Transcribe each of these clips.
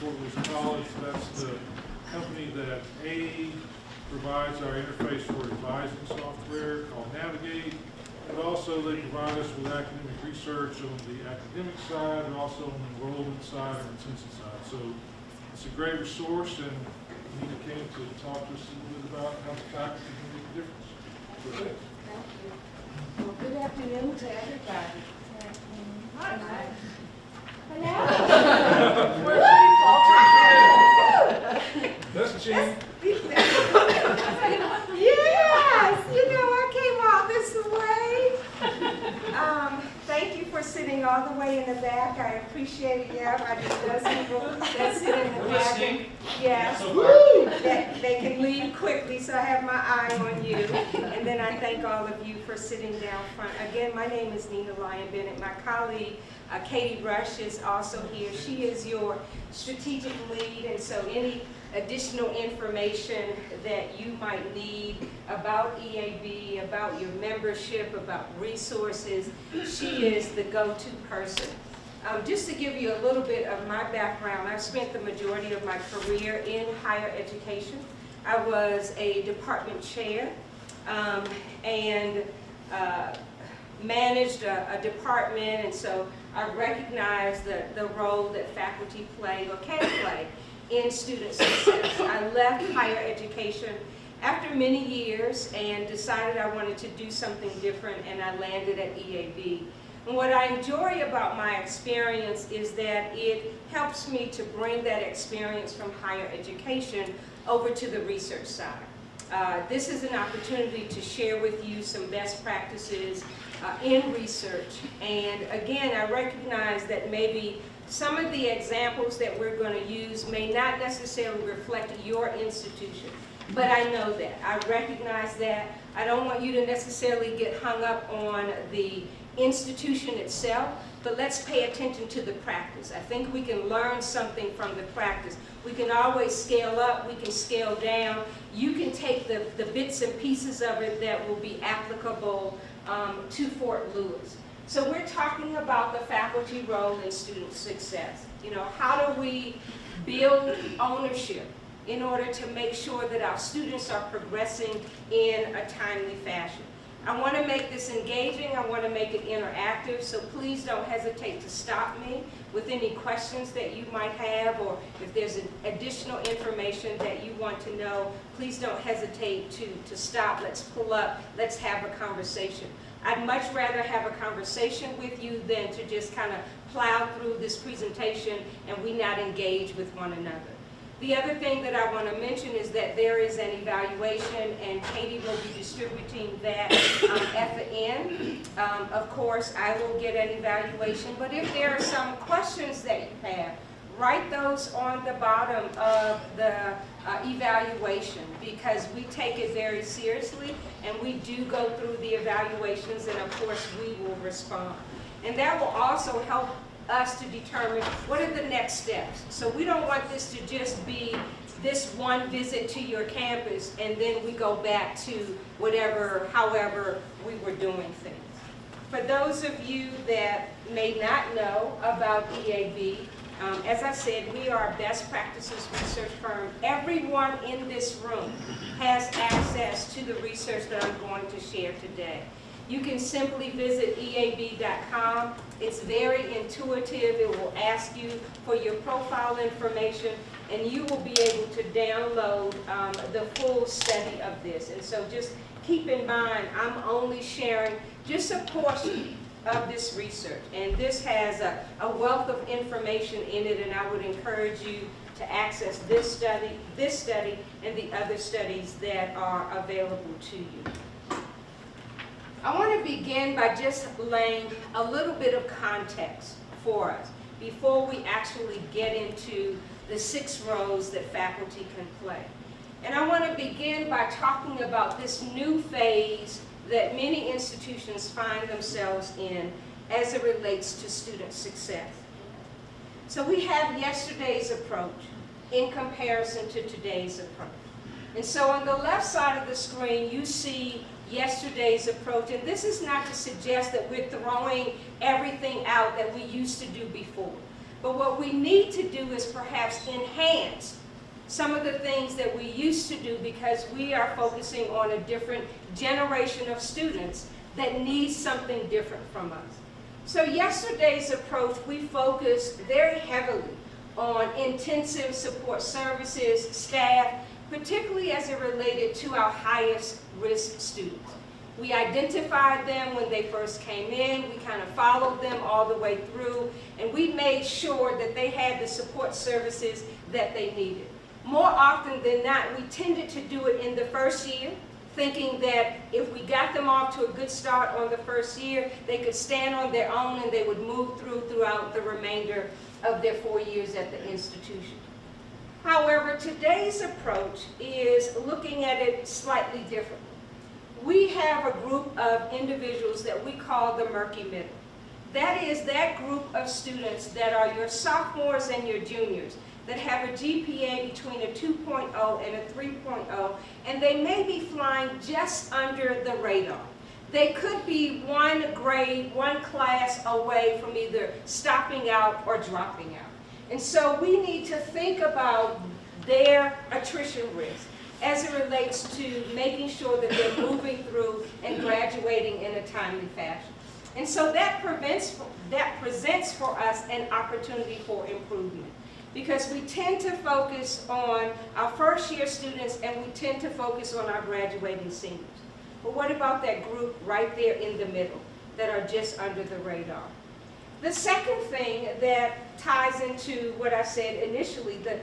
Fort Lewis College. That's the company that provides our interface for advising software called Navigate. But also they provide us with academic research on the academic side and also on the enrollment side and retention side. So it's a great resource, and Nina came to talk to us a little bit about how the faculty can make a difference. So thanks. Thank you. Well, good afternoon to everybody. Hi. Hello. That's Jean. Yes, I came all this way. Thank you for sitting all the way in the back. I appreciate it. Yeah, I just those people that sit in the back. Yes, that they can leave quickly, so I have my eye on you. And then I thank all of you for sitting down front. Again, my name is Nina Bennett. My colleague, Katie Rush, is also here. She is your strategic lead, and so any additional information that you might need about EAB, about your membership, about resources, she is the go-to person. Just to give you a little bit of my background, I've spent the majority of my career in higher education. I was a department chair and managed a department, and so I recognize the role that faculty play or can play in student success. I left higher education after many years and decided I wanted to do something different, and I landed at EAB. And what I enjoy about my experience is that it helps me to bring that experience from higher education over to the research side. This is an opportunity to share with you some best practices in research. And again, I recognize that maybe some of the examples that we're going to use may not necessarily reflect your institution, but I know that. I recognize that. I don't want you to necessarily get hung up on the institution itself, but let's pay attention to the practice. I think we can learn something from the practice. We can always scale up, we can scale down. You can take the bits and pieces of it that will be applicable to Fort Lewis. So we're talking about the faculty role in student success. How do we build ownership in order to make sure that our students are progressing in a timely fashion? I want to make this engaging, I want to make it interactive, so please don't hesitate to stop me with any questions that you might have, or if there's additional information that you want to know, please don't hesitate to stop. Let's pull up, let's have a conversation. I'd much rather have a conversation with you than to just kind of plow through this presentation and we not engage with one another. The other thing that I want to mention is that there is an evaluation, and Katie will be distributing that at the end. Of course, I will get an evaluation, but if there are some questions that you have, write those on the bottom of the evaluation, because we take it very seriously and we do go through the evaluations, and of course we will respond. And that will also help us to determine what are the next steps. So we don't want this to just be this one visit to your campus and then we go back to however we were doing things. For those of you that may not know about EAB, as I said, we are a best practices research firm. Everyone in this room has access to the research that I'm going to share today. You can simply visit eab.com. It's very intuitive. It will ask you for your profile information, and you will be able to download the full study of this. And so just keep in mind, I'm only sharing just a portion of this research, and this has a wealth of information in it, and I would encourage you to access this study, and the other studies that are available to you. I want to begin by just laying a little bit of context for us before we actually get into the 6 roles that faculty can play. And I want to begin by talking about this new phase that many institutions find themselves in as it relates to student success. So we have yesterday's approach in comparison to today's approach. And so on the left side of the screen, you see yesterday's approach, and this is not to suggest that we're throwing everything out that we used to do before. But what we need to do is perhaps enhance some of the things that we used to do, because we are focusing on a different generation of students that need something different from us. So yesterday's approach, we focused very heavily on intensive support services, staff, particularly as it related to our highest risk students. We identified them when they first came in, we kind of followed them all the way through, and we made sure that they had the support services that they needed. More often than not, we tended to do it in the first year, thinking that if we got them off to a good start on the first year, they could stand on their own and they would move throughout the remainder of their 4 years at the institution. However, today's approach is looking at it slightly differently. We have a group of individuals that we call the murky middle. That is that group of students that are your sophomores and your juniors that have a GPA between a 2.0 and a 3.0, and they may be flying just under the radar. They could be one grade, one class away from either stopping out or dropping out. And so we need to think about their attrition risk as it relates to making sure that they're moving through and graduating in a timely fashion. And so that presents for us an opportunity for improvement, because we tend to focus on our first year students and we tend to focus on our graduating seniors. But what about that group right there in the middle that are just under the radar? The second thing that ties into what I said initially, the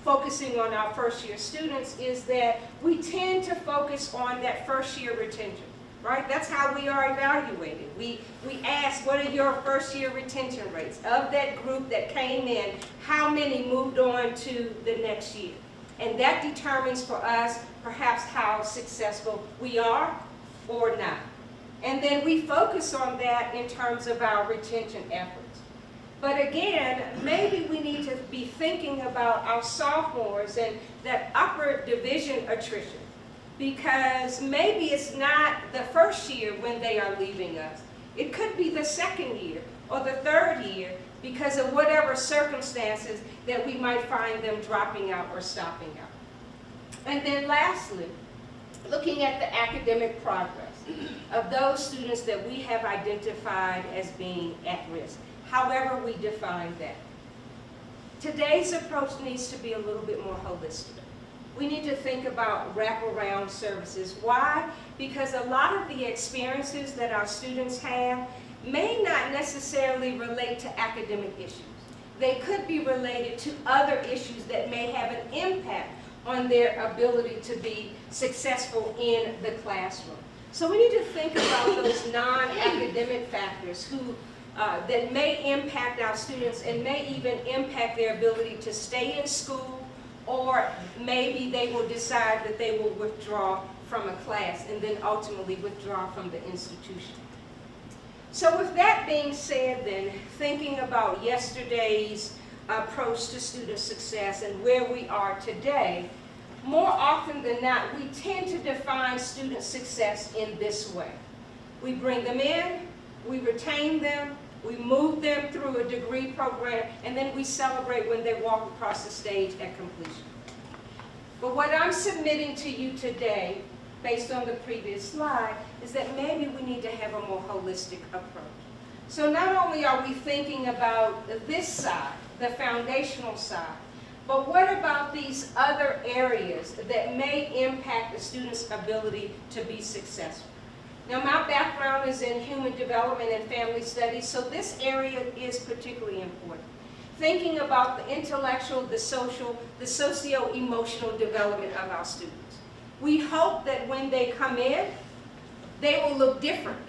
focusing on our first year students, is that we tend to focus on that first year retention, right? That's how we are evaluated. We ask, what are your first year retention rates? Of that group that came in, how many moved on to the next year? And that determines for us perhaps how successful we are or not. And then we focus on that in terms of our retention efforts. But again, maybe we need to be thinking about our sophomores and that upper division attrition, because maybe it's not the first year when they are leaving us. It could be the second year or the third year because of whatever circumstances that we might find them dropping out or stopping out. And then lastly, looking at the academic progress of those students that we have identified as being at risk, however we define that. Today's approach needs to be a little bit more holistic. We need to think about wraparound services. Why? Because a lot of the experiences that our students have may not necessarily relate to academic issues. They could be related to other issues that may have an impact on their ability to be successful in the classroom. So we need to think about those non-academic factors that may impact our students and may even impact their ability to stay in school, or maybe they will decide that they will withdraw from a class and then ultimately withdraw from the institution. So with that being said then, thinking about yesterday's approach to student success and where we are today, more often than not, we tend to define student success in this way. We bring them in, we retain them, we move them through a degree program, and then we celebrate when they walk across the stage at completion. But what I'm submitting to you today, based on the previous slide, is that maybe we need to have a more holistic approach. So not only are we thinking about this side, the foundational side, but what about these other areas that may impact a student's ability to be successful? Now, my background is in human development and family studies, so this area is particularly important. Thinking about the intellectual, the social, the socio-emotional development of our students. We hope that when they come in, they will look different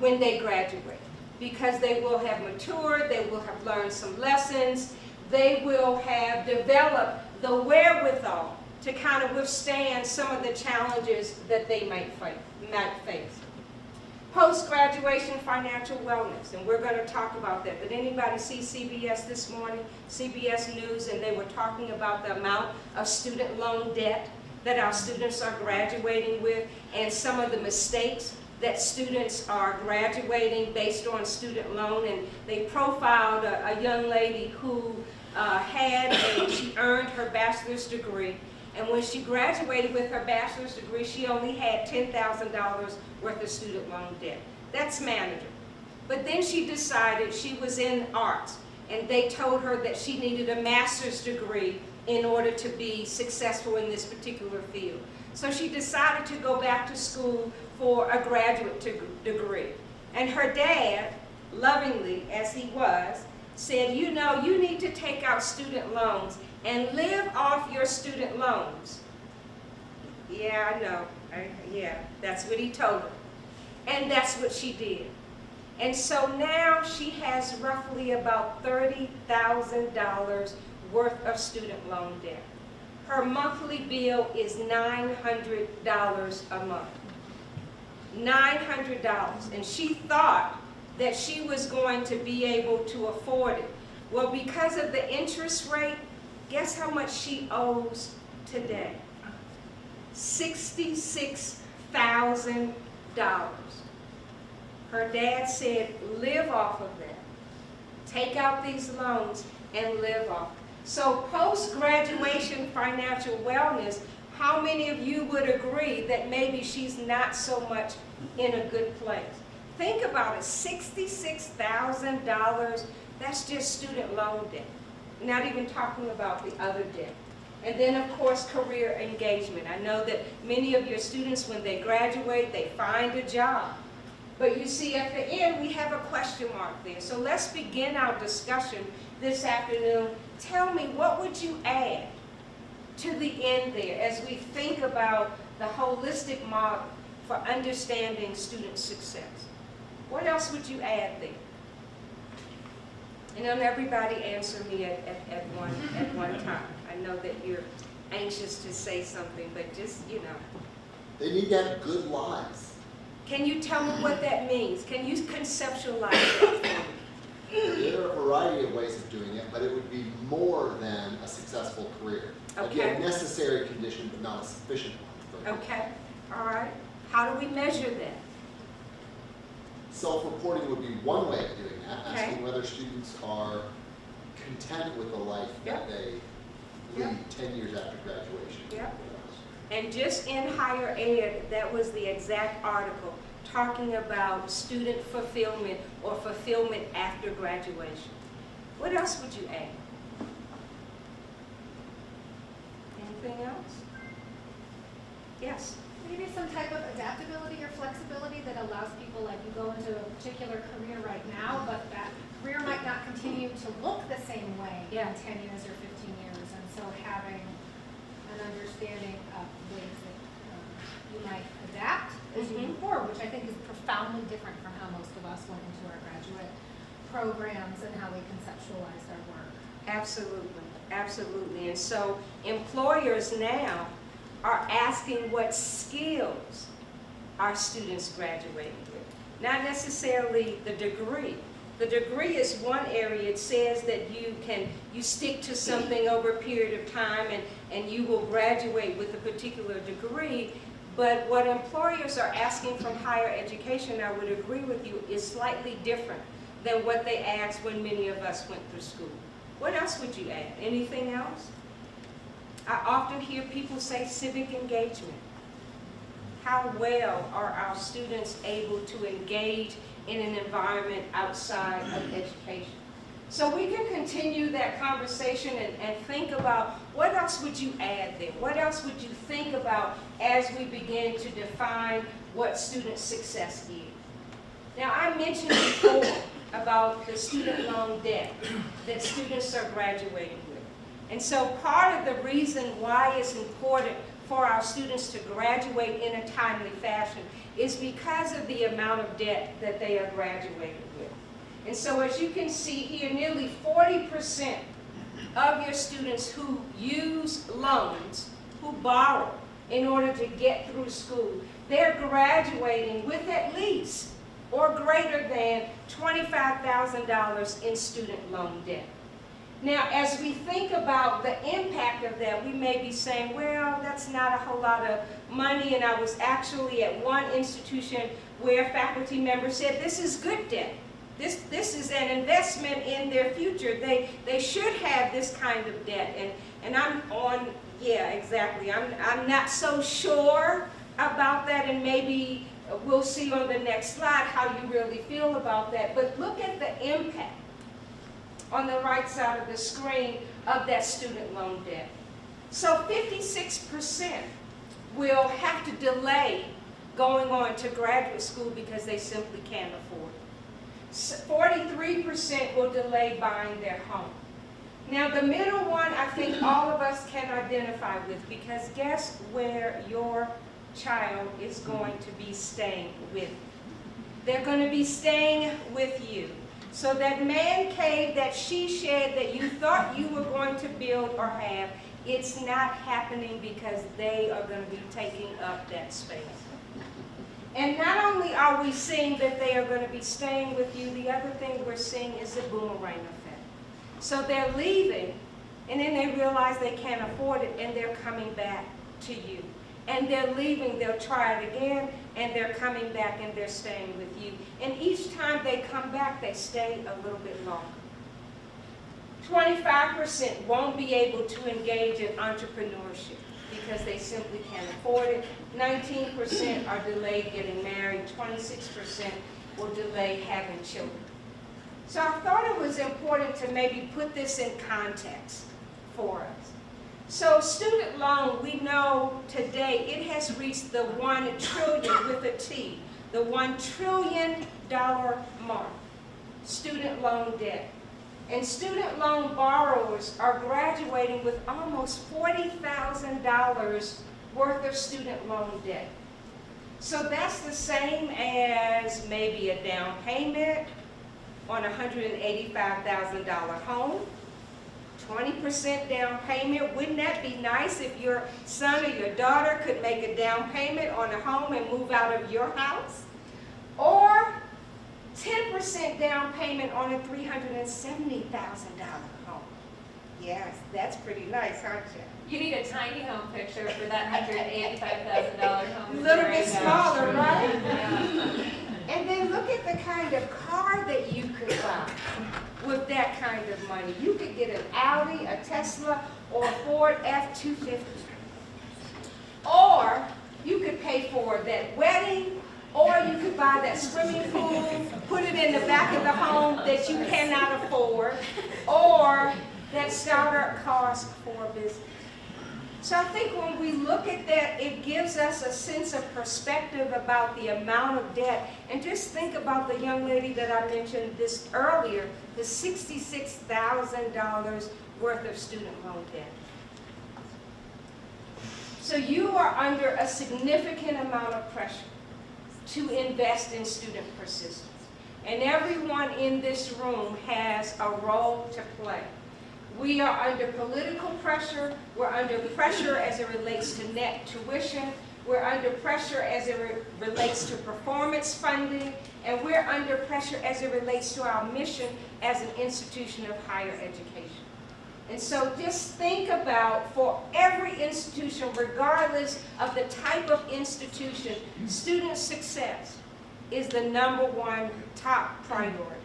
when they graduate, because they will have matured, they will have learned some lessons, they will have developed the wherewithal to kind of withstand some of the challenges that they might face. Post-graduation financial wellness, and we're going to talk about that. Did anybody see CBS this morning, CBS News, and they were talking about the amount of student loan debt that our students are graduating with, and some of the mistakes that students are graduating based on student loan, and they profiled a young lady who she earned her bachelor's degree, and when she graduated with her bachelor's degree, she only had $10,000 worth of student loan debt. That's manageable. But then she decided she was in arts, and they told her that she needed a master's degree in order to be successful in this particular field. So she decided to go back to school for a graduate degree. And her dad, lovingly as he was, said, you know, you need to take out student loans and live off your student loans. Yeah, I know. Yeah, that's what he told her. And that's what she did. And so now she has roughly about $30,000 worth of student loan debt. Her monthly bill is $900 a month. $900. And she thought that she was going to be able to afford it. Well, because of the interest rate, guess how much she owes today? $66,000. Her dad said, live off of that. Take out these loans and live off. So post-graduation financial wellness, how many of you would agree that maybe she's not so much in a good place? Think about it, $66,000, that's just student loan debt. Not even talking about the other debt. And then, of course, career engagement. I know that many of your students, when they graduate, they find a job. But you see, at the end, we have a question mark there. So let's begin our discussion this afternoon. Tell me, what would you add to the end there as we think about the holistic model for understanding student success? What else would you add there? And don't everybody answer me at one time. I know that you're anxious to say something, but just, you know. They need to have good lives. Can you tell me what that means? Can you conceptualize that for me? There are a variety of ways of doing it, but it would be more than a successful career. It would be a necessary condition, but not a sufficient one. Okay, all right. How do we measure that? Self-reporting would be one way of doing that, asking whether students are content with the life that they lead 10 years after graduation. Yep. And just in higher ed, that was the exact article talking about student fulfillment or fulfillment after graduation. What else would you add? Anything else? Yes? Maybe some type of adaptability or flexibility that allows people, like you go into a particular career right now, but that career might not continue to look the same way in 10 years or 15 years. And so having an understanding of ways that you might adapt as you move forward, which I think is profoundly different from how most of us went into our graduate programs and how we conceptualized our work. Absolutely, absolutely. And so employers now are asking what skills are students graduating with. Not necessarily the degree. The degree is one area. It says that you stick to something over a period of time and you will graduate with a particular degree. But what employers are asking from higher education, I would agree with you, is slightly different than what they asked when many of us went through school. What else would you add? Anything else? I often hear people say civic engagement. How well are our students able to engage in an environment outside of education? So we can continue that conversation and think about what else would you add there? What else would you think about as we begin to define what student success is? Now, I mentioned before about the student loan debt that students are graduating with. And so part of the reason why it's important for our students to graduate in a timely fashion is because of the amount of debt that they are graduating with. And so as you can see here, nearly 40% of your students who use loans, who borrow in order to get through school, they're graduating with at least or greater than $25,000 in student loan debt. Now, as we think about the impact of that, we may be saying, well, that's not a whole lot of money, and I was actually at one institution where faculty members said this is good debt. This is an investment in their future. They should have this kind of debt. And I'm on, yeah, exactly. I'm not so sure about that, and maybe we'll see on the next slide how you really feel about that. But look at the impact on the right side of the screen of that student loan debt. So 56% will have to delay going on to graduate school because they simply can't afford it. 43% will delay buying their home. Now the middle one I think all of us can identify with, because guess where your child is going to be staying with? They're going to be staying with you. So that man cave, that she shed that you thought you were going to build or have, it's not happening because they are going to be taking up that space. And not only are we seeing that they are going to be staying with you, the other thing we're seeing is the boomerang effect. So they're leaving, and then they realize they can't afford it, and they're coming back to you. And they're leaving, they'll try it again, and they're coming back and they're staying with you. And each time they come back, they stay a little bit longer. 25% won't be able to engage in entrepreneurship because they simply can't afford it. 19% are delayed getting married. 26% will delay having children. So I thought it was important to maybe put this in context for us. So student loan, we know today it has reached the 1 trillion with a T, the $1 trillion mark, student loan debt. And student loan borrowers are graduating with almost $40,000 worth of student loan debt. So that's the same as maybe a down payment on a $185,000 home. 20% down payment. Wouldn't that be nice if your son or your daughter could make a down payment on a home and move out of your house? Or 10% down payment on a $370,000 home. Yes, that's pretty nice, aren't you? You need a tiny home picture for that $185,000 home. A little bit smaller, right? Yeah. And then look at the kind of car that you could buy with that kind of money. You could get an Audi, a Tesla, or a Ford F-250. Or you could pay for that wedding, or you could buy that swimming pool, put it in the back of the home that you cannot afford, or that startup cost for a business. So I think when we look at that, it gives us a sense of perspective about the amount of debt. And just think about the young lady that I mentioned this earlier, the $66,000 worth of student loan debt. So you are under a significant amount of pressure to invest in student persistence. And everyone in this room has a role to play. We are under political pressure. We're under pressure as it relates to net tuition. We're under pressure as it relates to performance funding. And we're under pressure as it relates to our mission as an institution of higher education. And so just think about, for every institution, regardless of the type of institution, student success is the #1 top priority.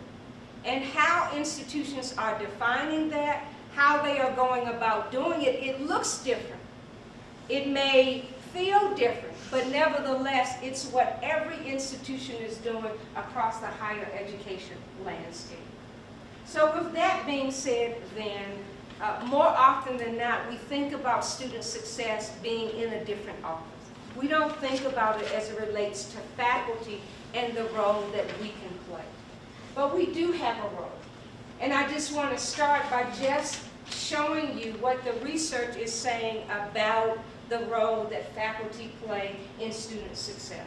And how institutions are defining that, how they are going about doing it, it looks different. It may feel different, but nevertheless, it's what every institution is doing across the higher education landscape. So with that being said, then, more often than not, we think about student success being in a different office. We don't think about it as it relates to faculty and the role that we can play. But we do have a role. And I just want to start by just showing you what the research is saying about the role that faculty play in student success.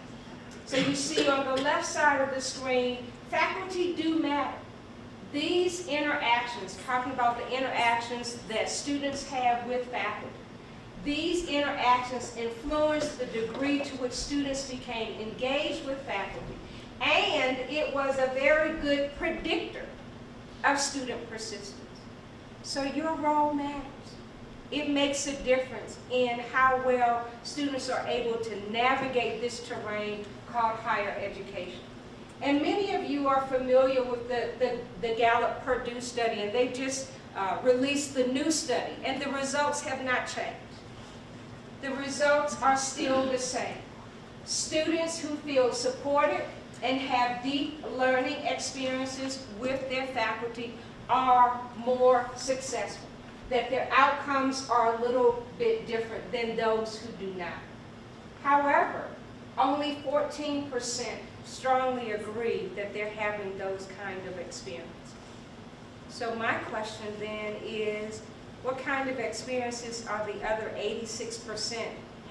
So you see on the left side of the screen, faculty do matter. These interactions, talking about the interactions that students have with faculty, these interactions influence the degree to which students became engaged with faculty, and it was a very good predictor of student persistence. So your role matters. It makes a difference in how well students are able to navigate this terrain called higher education. And many of you are familiar with the Gallup-Purdue study, and they just released the new study, and the results have not changed. The results are still the same. Students who feel supported and have deep learning experiences with their faculty are more successful, that their outcomes are a little bit different than those who do not. However, only 14% strongly agree that they're having those kind of experiences. So my question then is, what kind of experiences are the other 86%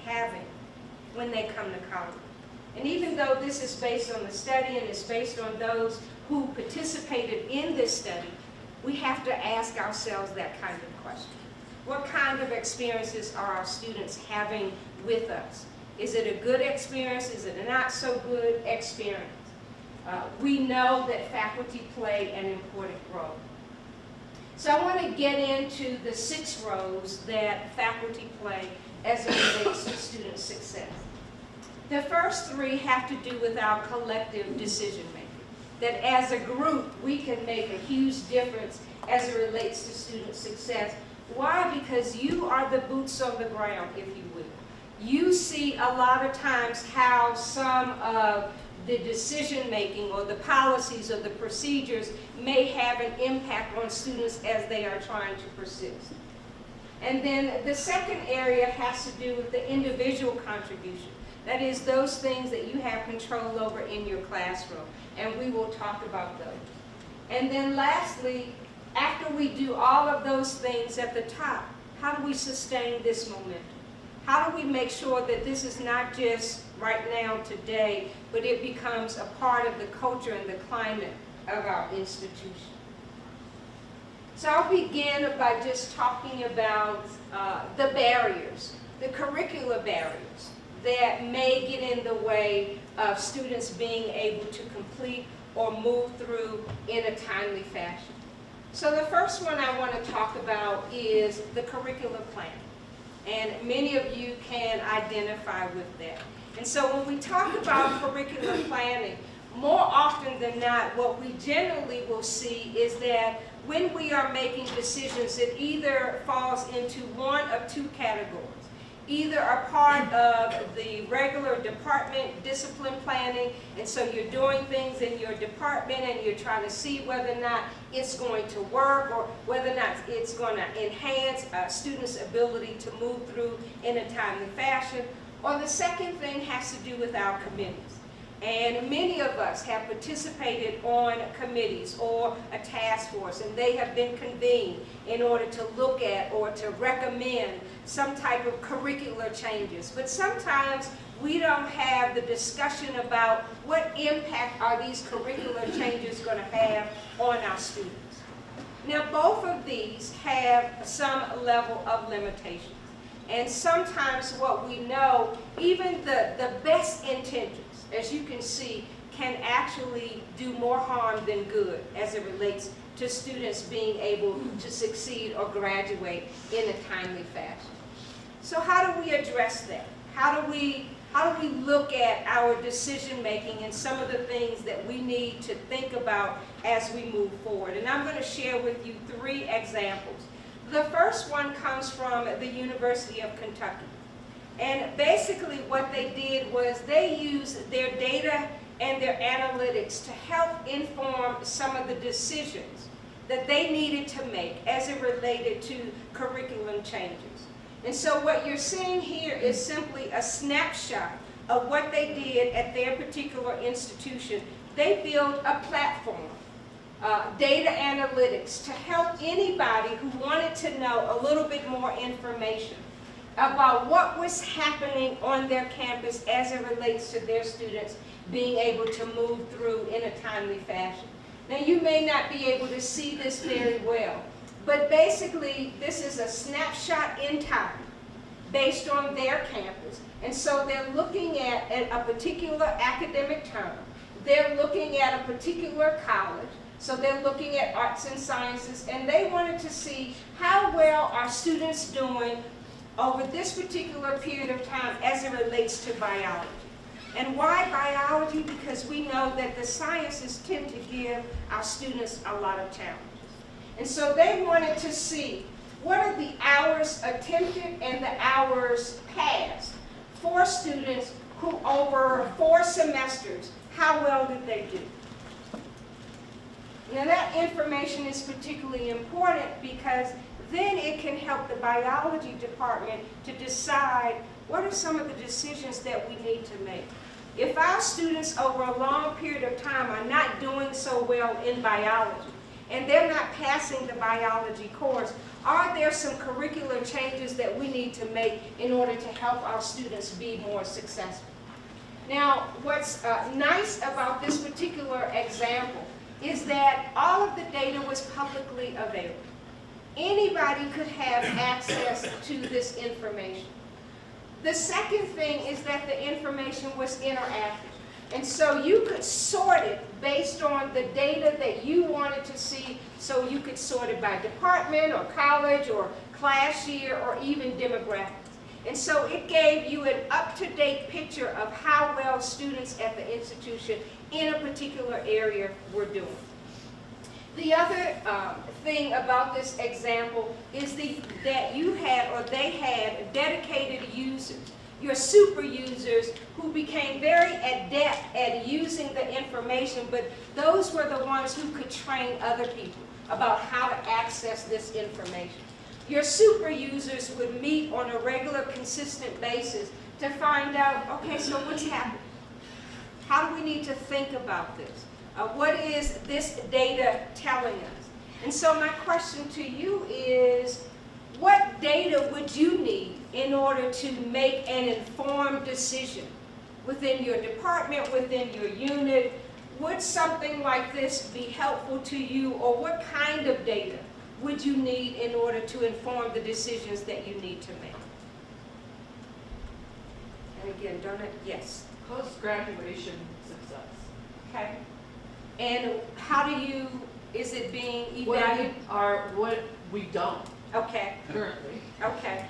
having when they come to college? And even though this is based on the study and it's based on those who participated in this study, we have to ask ourselves that kind of question. What kind of experiences are our students having with us? Is it a good experience? Is it a not so good experience? We know that faculty play an important role. So I want to get into the 6 roles that faculty play as it relates to student success. The first 3 have to do with our collective decision making. That as a group, we can make a huge difference as it relates to student success. Why? Because you are the boots on the ground, if you will. You see a lot of times how some of the decision making or the policies or the procedures may have an impact on students as they are trying to persist. And then the second area has to do with the individual contribution. That is those things that you have control over in your classroom. And we will talk about those. And then lastly, after we do all of those things at the top, how do we sustain this momentum? How do we make sure that this is not just right now, today, but it becomes a part of the culture and the climate of our institution? So I'll begin by just talking about the barriers, the curricular barriers that may get in the way of students being able to complete or move through in a timely fashion. So the first one I want to talk about is the curricular plan. And many of you can identify with that. And so when we talk about curricular planning, more often than not, what we generally will see is that when we are making decisions, it either falls into one of 2 categories. Either a part of the regular department discipline planning, and so you're doing things in your department and you're trying to see whether or not it's going to work or whether or not it's going to enhance a student's ability to move through in a timely fashion. Or the second thing has to do with our committees. And many of us have participated on committees or a task force, and they have been convened in order to look at or to recommend some type of curricular changes. But sometimes we don't have the discussion about what impact are these curricular changes going to have on our students. Now, both of these have some level of limitations. And sometimes what we know, even the best intentions, as you can see, can actually do more harm than good as it relates to students being able to succeed or graduate in a timely fashion. So how do we address that? How do we look at our decision making and some of the things that we need to think about as we move forward? And I'm going to share with you 3 examples. The first one comes from the University of Kentucky. And basically what they did was they used their data and their analytics to help inform some of the decisions that they needed to make as it related to curriculum changes. And so what you're seeing here is simply a snapshot of what they did at their particular institution. They built a platform, data analytics, to help anybody who wanted to know a little bit more information about what was happening on their campus as it relates to their students being able to move through in a timely fashion. Now, you may not be able to see this very well, but basically this is a snapshot in time based on their campus. And so they're looking at a particular academic term. They're looking at a particular college. So they're looking at arts and sciences, and they wanted to see how well are students doing over this particular period of time as it relates to biology. And why biology? Because we know that the sciences tend to give our students a lot of challenges. And so they wanted to see what are the hours attempted and the hours passed for students who over 4 semesters, how well did they do? Now that information is particularly important because then it can help the biology department to decide what are some of the decisions that we need to make. If our students over a long period of time are not doing so well in biology and they're not passing the biology course, are there some curricular changes that we need to make in order to help our students be more successful? Now, what's nice about this particular example is that all of the data was publicly available. Anybody could have access to this information. The second thing is that the information was interactive. And so you could sort it based on the data that you wanted to see, so you could sort it by department or college or class year or even demographics. And so it gave you an up-to-date picture of how well students at the institution in a particular area were doing. The other thing about this example is that you had, or they had, dedicated users, your super users who became very adept at using the information, but those were the ones who could train other people about how to access this information. Your super users would meet on a regular, consistent basis to find out, okay, so what's happening? How do we need to think about this? What is this data telling us? And so my question to you is, what data would you need in order to make an informed decision within your department, within your unit? Would something like this be helpful to you, or what kind of data would you need in order to inform the decisions that you need to make? And again, don't it? Yes. Post-graduation success. Okay. And how do you, is it being What evaluated? we don't Okay, currently. okay.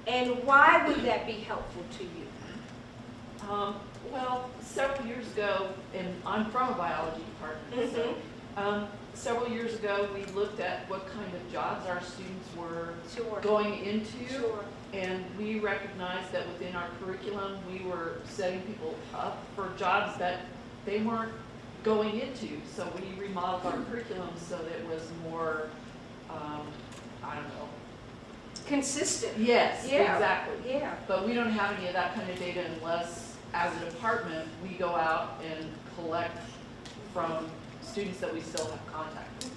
And why would that be helpful to you? Well, several years ago, and I'm from a biology department, so several years ago we looked at what kind of jobs our students were Sure. going into. Sure. And we recognized that within our curriculum, we were setting people up for jobs that they weren't going into. So we remodeled our curriculum so that it was more, I don't know. Consistent. Yes, Yeah. exactly. Yeah. But we don't have any of that kind of data unless, as a department, we go out and collect from students that we still have contact with.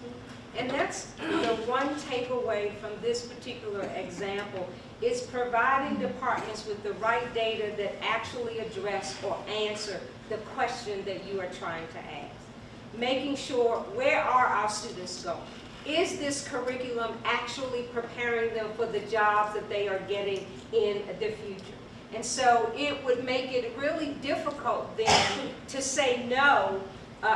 And that's the one takeaway from this particular example, is providing departments with the right data that actually address or answer the question that you are trying to ask. Making sure, where are our students going? Is this curriculum actually preparing them for the jobs that they are getting in the future? And so it would make it really difficult then to say no,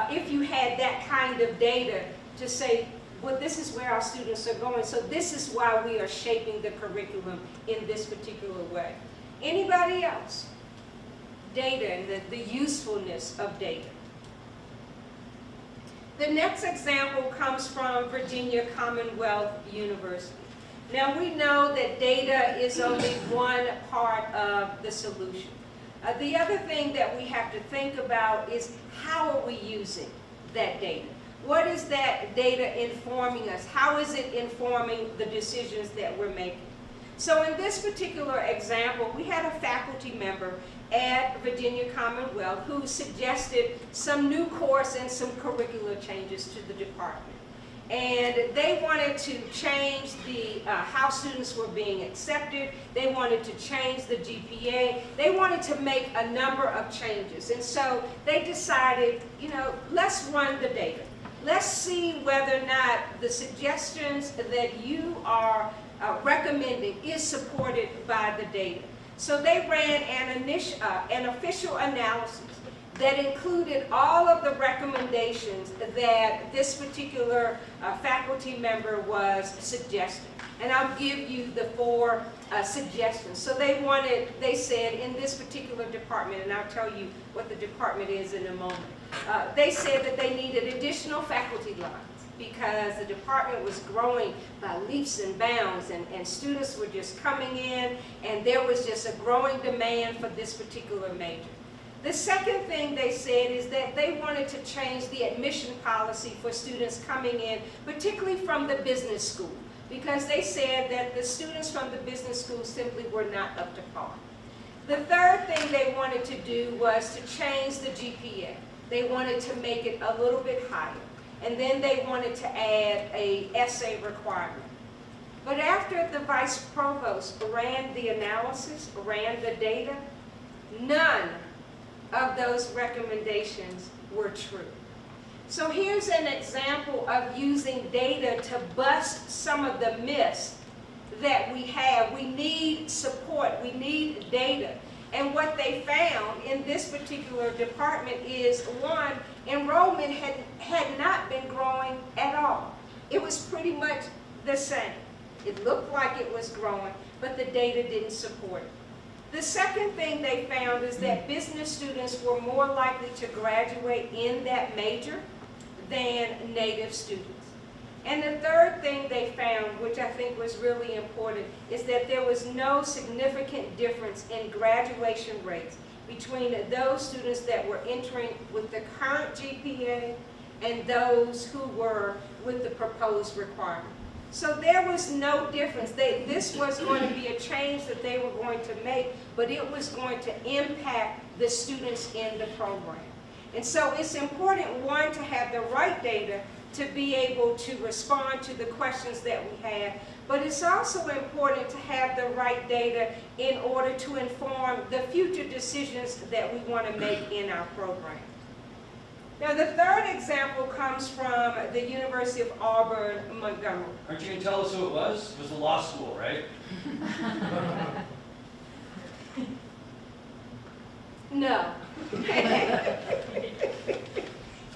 if you had that kind of data, to say, well, this is where our students are going, so this is why we are shaping the curriculum in this particular way. Anybody else? Data and the usefulness of data. The next example comes from Virginia Commonwealth University. Now we know that data is only one part of the solution. The other thing that we have to think about is, how are we using that data? What is that data informing us? How is it informing the decisions that we're making? So in this particular example, we had a faculty member at Virginia Commonwealth who suggested some new course and some curricular changes to the department. And they wanted to change the how students were being accepted. They wanted to change the GPA. They wanted to make a number of changes. And so they decided, let's run the data. Let's see whether or not the suggestions that you are recommending is supported by the data. So they ran an official analysis that included all of the recommendations that this particular faculty member was suggesting. And I'll give you the 4 suggestions. So they said in this particular department, and I'll tell you what the department is in a moment. They said that they needed additional faculty lines because the department was growing by leaps and bounds, and students were just coming in, and there was just a growing demand for this particular major. The second thing they said is that they wanted to change the admission policy for students coming in, particularly from the business school, because they said that the students from the business school simply were not up to par. The third thing they wanted to do was to change the GPA. They wanted to make it a little bit higher. And then they wanted to add a essay requirement. But after the vice provost ran the analysis, ran the data, none of those recommendations were true. So here's an example of using data to bust some of the myths that we have. We need support, we need data. And what they found in this particular department is, one, enrollment had not been growing at all. It was pretty much the same. It looked like it was growing, but the data didn't support it. The second thing they found is that business students were more likely to graduate in that major than native students. And the third thing they found, which I think was really important, is that there was no significant difference in graduation rates between those students that were entering with the current GPA and those who were with the proposed requirement. So there was no difference. This was going to be a change that they were going to make, but it was going to impact the students in the program. And so it's important, one, to have the right data to be able to respond to the questions that we have, but it's also important to have the right data in order to inform the future decisions that we want to make in our program. Now, the third example comes from the University of Auburn, Montgomery. Aren't you going to tell us who it was? It was the law school, right? No.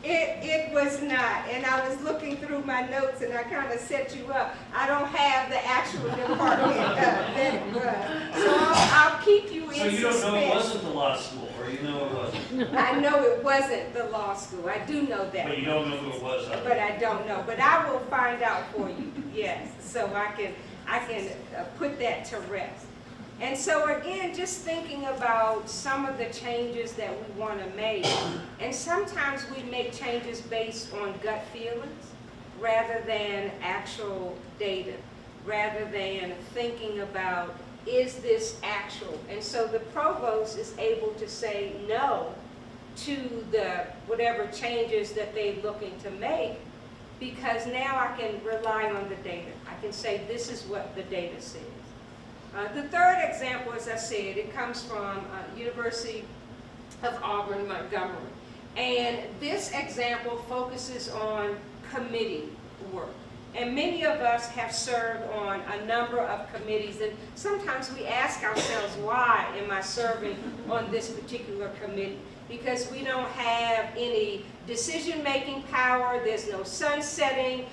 It was not, and I was looking through my notes and I kind of set you up. I don't have the actual department that it was. So I'll keep you in So you don't know it suspense. wasn't the law school, or you know it wasn't? I know it wasn't the law school. I do know that. But you don't know who it was, huh? But I don't know. But I will find out for you, yes. So I can put that to rest. And so again, just thinking about some of the changes that we want to make. And sometimes we make changes based on gut feelings rather than actual data, rather than thinking about, is this actual? And so the provost is able to say no to the whatever changes that they're looking to make, because now I can rely on the data. I can say this is what the data says. The third example, as I said, it comes from University of Auburn, Montgomery. And this example focuses on committee work. And many of us have served on a number of committees, and sometimes we ask ourselves, why am I serving on this particular committee? Because we don't have any decision-making power, there's no sunsetting,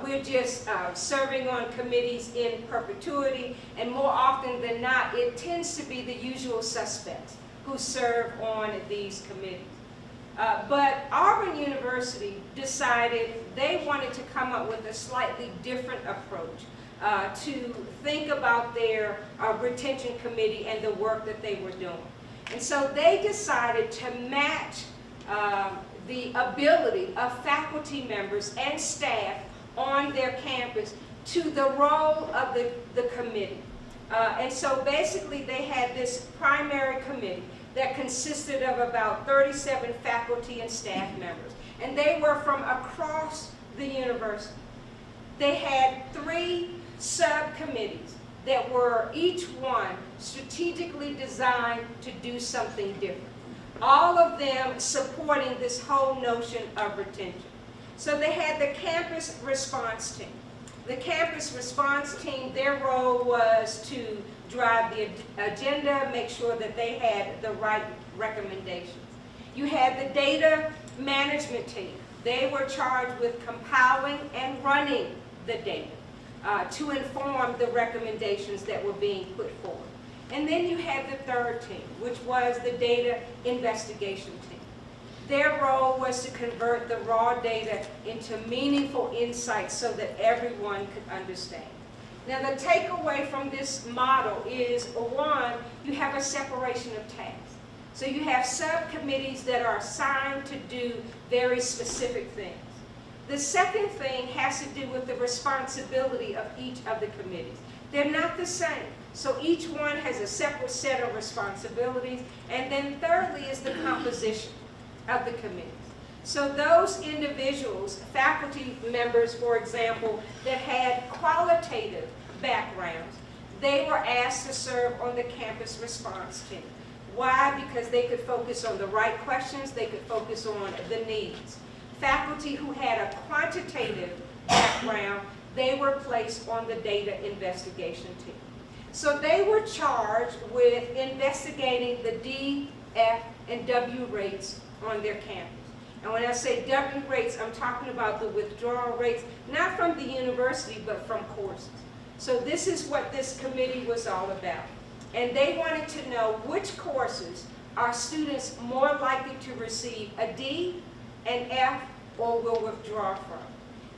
we're just serving on committees in perpetuity, and more often than not, it tends to be the usual suspects who serve on these committees. But Auburn University decided they wanted to come up with a slightly different approach to think about their retention committee and the work that they were doing. And so they decided to match the ability of faculty members and staff on their campus to the role of the committee. And so basically they had this primary committee that consisted of about 37 faculty and staff members. And they were from across the university. They had 3 subcommittees that were each one strategically designed to do something different. All of them supporting this whole notion of retention. So they had the campus response team. The campus response team, their role was to drive the agenda, make sure that they had the right recommendations. You had the data management team. They were charged with compiling and running the data. to inform the recommendations that were being put forward. And then you had the third team, which was the data investigation team. Their role was to convert the raw data into meaningful insights so that everyone could understand. Now, the takeaway from this model is, one, you have a separation of tasks. So you have subcommittees that are assigned to do very specific things. The second thing has to do with the responsibility of each of the committees. They're not the same. So each one has a separate set of responsibilities. And then thirdly is the composition of the committees. So those individuals, faculty members, for example, that had qualitative backgrounds, they were asked to serve on the campus response team. Why? Because they could focus on the right questions, they could focus on the needs. Faculty who had a quantitative background, they were placed on the data investigation team. So they were charged with investigating the D, F, and W rates on their campus. And when I say W rates, I'm talking about the withdrawal rates, not from the university, but from courses. So this is what this committee was all about. And they wanted to know which courses are students more likely to receive a D, an F, or will withdraw from.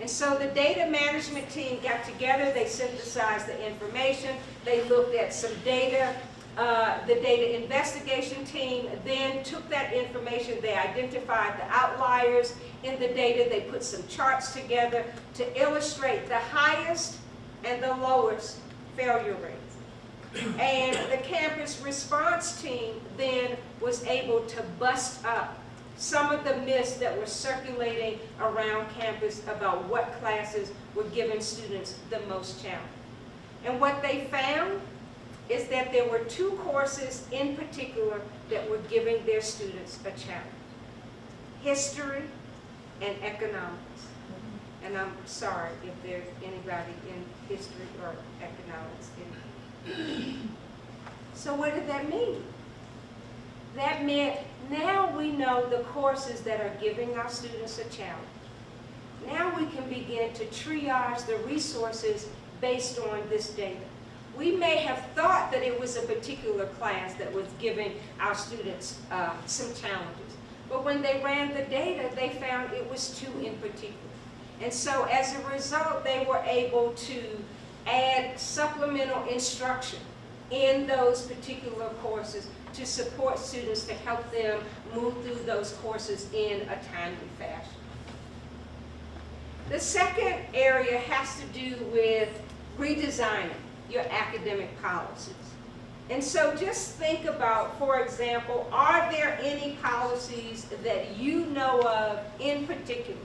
And so the data management team got together, they synthesized the information, they looked at some data. The data investigation team then took that information, they identified the outliers in the data, they put some charts together to illustrate the highest and the lowest failure rates. And the campus response team then was able to bust up some of the myths that were circulating around campus about what classes were giving students the most challenge. And what they found is that there were two courses in particular that were giving their students a challenge: history and economics. And I'm sorry if there's anybody in history or economics. So what did that mean? That meant now we know the courses that are giving our students a challenge. Now we can begin to triage the resources based on this data. We may have thought that it was a particular class that was giving our students some challenges. But when they ran the data, they found it was two in particular. And so as a result, they were able to add supplemental instruction in those particular courses to support students to help them move through those courses in a timely fashion. The second area has to do with redesigning your academic policies. And so just think about, for example, are there any policies that you know of in particular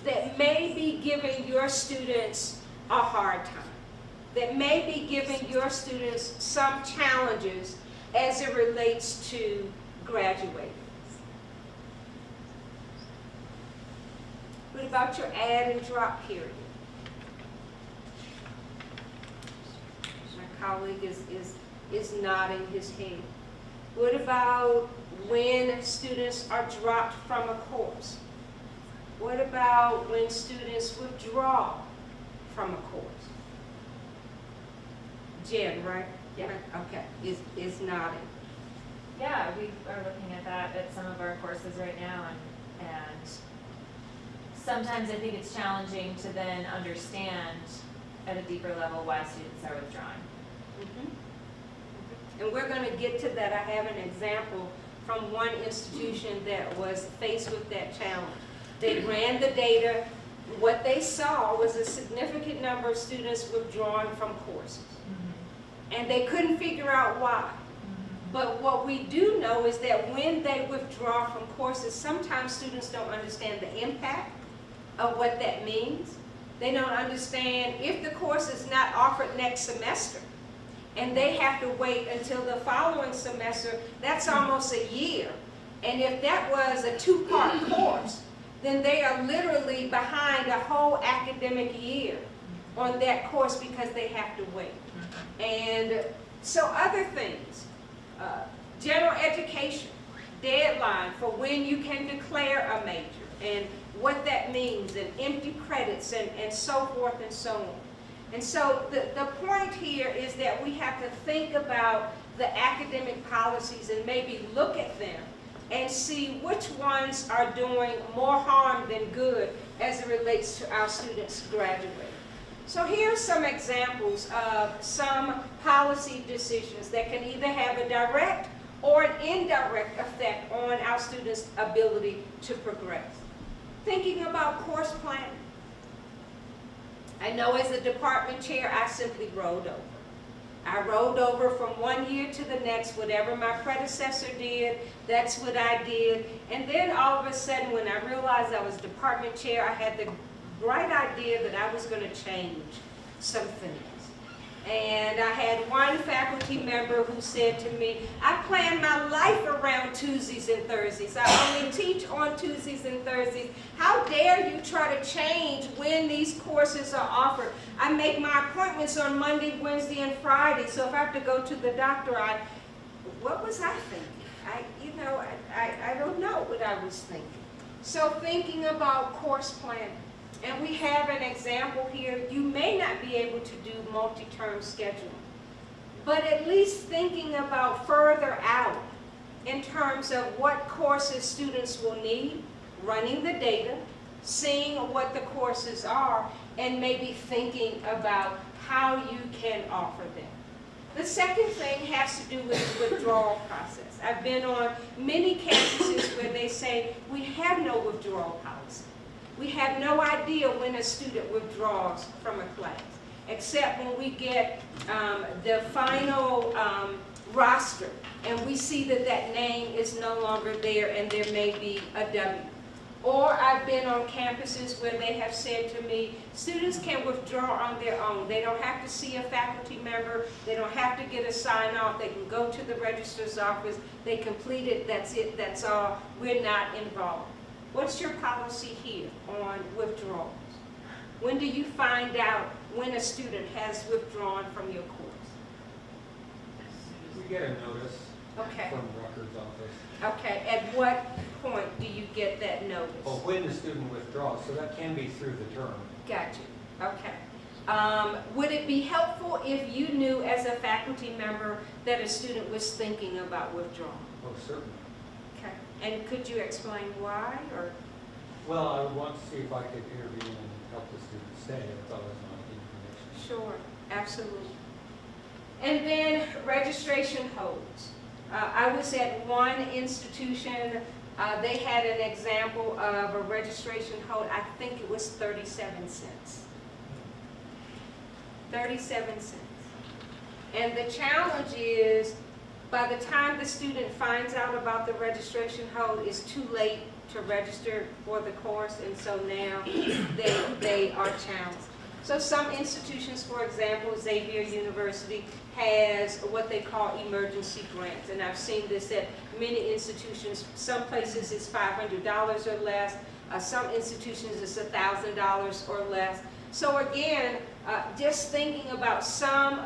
that may be giving your students a hard time, that may be giving your students some challenges as it relates to graduating? What about your add and drop period? My colleague is nodding his head. What about when students are dropped from a course? What about when students withdraw from a course? Jen, right? Yeah. Okay, is nodding. Yeah, we are looking at that at some of our courses right now, and sometimes I think it's challenging to then understand at a deeper level why students are withdrawing. And we're going to get to that. I have an example from one institution that was faced with that challenge. They ran the data. What they saw was a significant number of students withdrawing from courses. And they couldn't figure out why. But what we do know is that when they withdraw from courses, sometimes students don't understand the impact of what that means. They don't understand if the course is not offered next semester and they have to wait until the following semester, that's almost a year. And if that was a two-part course, then they are literally behind a whole academic year on that course because they have to wait. And so other things, general education, deadline for when you can declare a major and what that means, and empty credits and so forth and so on. And so the point here is that we have to think about the academic policies and maybe look at them and see which ones are doing more harm than good as it relates to our students graduating. So here's some examples of some policy decisions that can either have a direct or an indirect effect on our students' ability to progress. Thinking about course planning. I know as a department chair, I simply rolled over. I rolled over from one year to the next. Whatever my predecessor did, that's what I did. And then all of a sudden, when I realized I was department chair, I had the bright idea that I was going to change some things. And I had one faculty member who said to me, I plan my life around Tuesdays and Thursdays. I only teach on Tuesdays and Thursdays. How dare you try to change when these courses are offered? I make my appointments on Monday, Wednesday, and Friday. So if I have to go to the doctor, what was I thinking? I don't know what I was thinking. So thinking about course planning. And we have an example here. You may not be able to do multi-term scheduling, but at least thinking about further out in terms of what courses students will need, running the data, seeing what the courses are, and maybe thinking about how you can offer them. The second thing has to do with the withdrawal process. I've been on many campuses where they say, we have no withdrawal policy. We have no idea when a student withdraws from a class, except when we get the final roster and we see that that name is no longer there and there may be a W. Or I've been on campuses where they have said to me, students can withdraw on their own. They don't have to see a faculty member. They don't have to get a sign-off. They can go to the registrar's office. They complete it. That's it. That's all. We're not involved. What's your policy here on withdrawals? When do you find out when a student has withdrawn from your course? We get a notice Okay. from the records office. Okay. At what point do you get that notice? Well, when the student withdraws, so that can be through the term. Got you. Okay. Would it be helpful if you knew as a faculty member that a student was thinking about withdrawing? Oh, certainly. Okay. And could you explain why? Or Well, I would want to see if I could intervene and help the student stay. That's always my information. sure, absolutely. And then registration holds. I was at one institution. They had an example of a registration hold. I think it was 37 cents. 37 cents. And the challenge is, by the time the student finds out about the registration hold, it's too late to register for the course, and so now they are challenged. So some institutions, for example, Xavier University has what they call emergency grants, and I've seen this at many institutions. Some places it's $500 or less. Some institutions it's $1,000 or less. So again, just thinking about some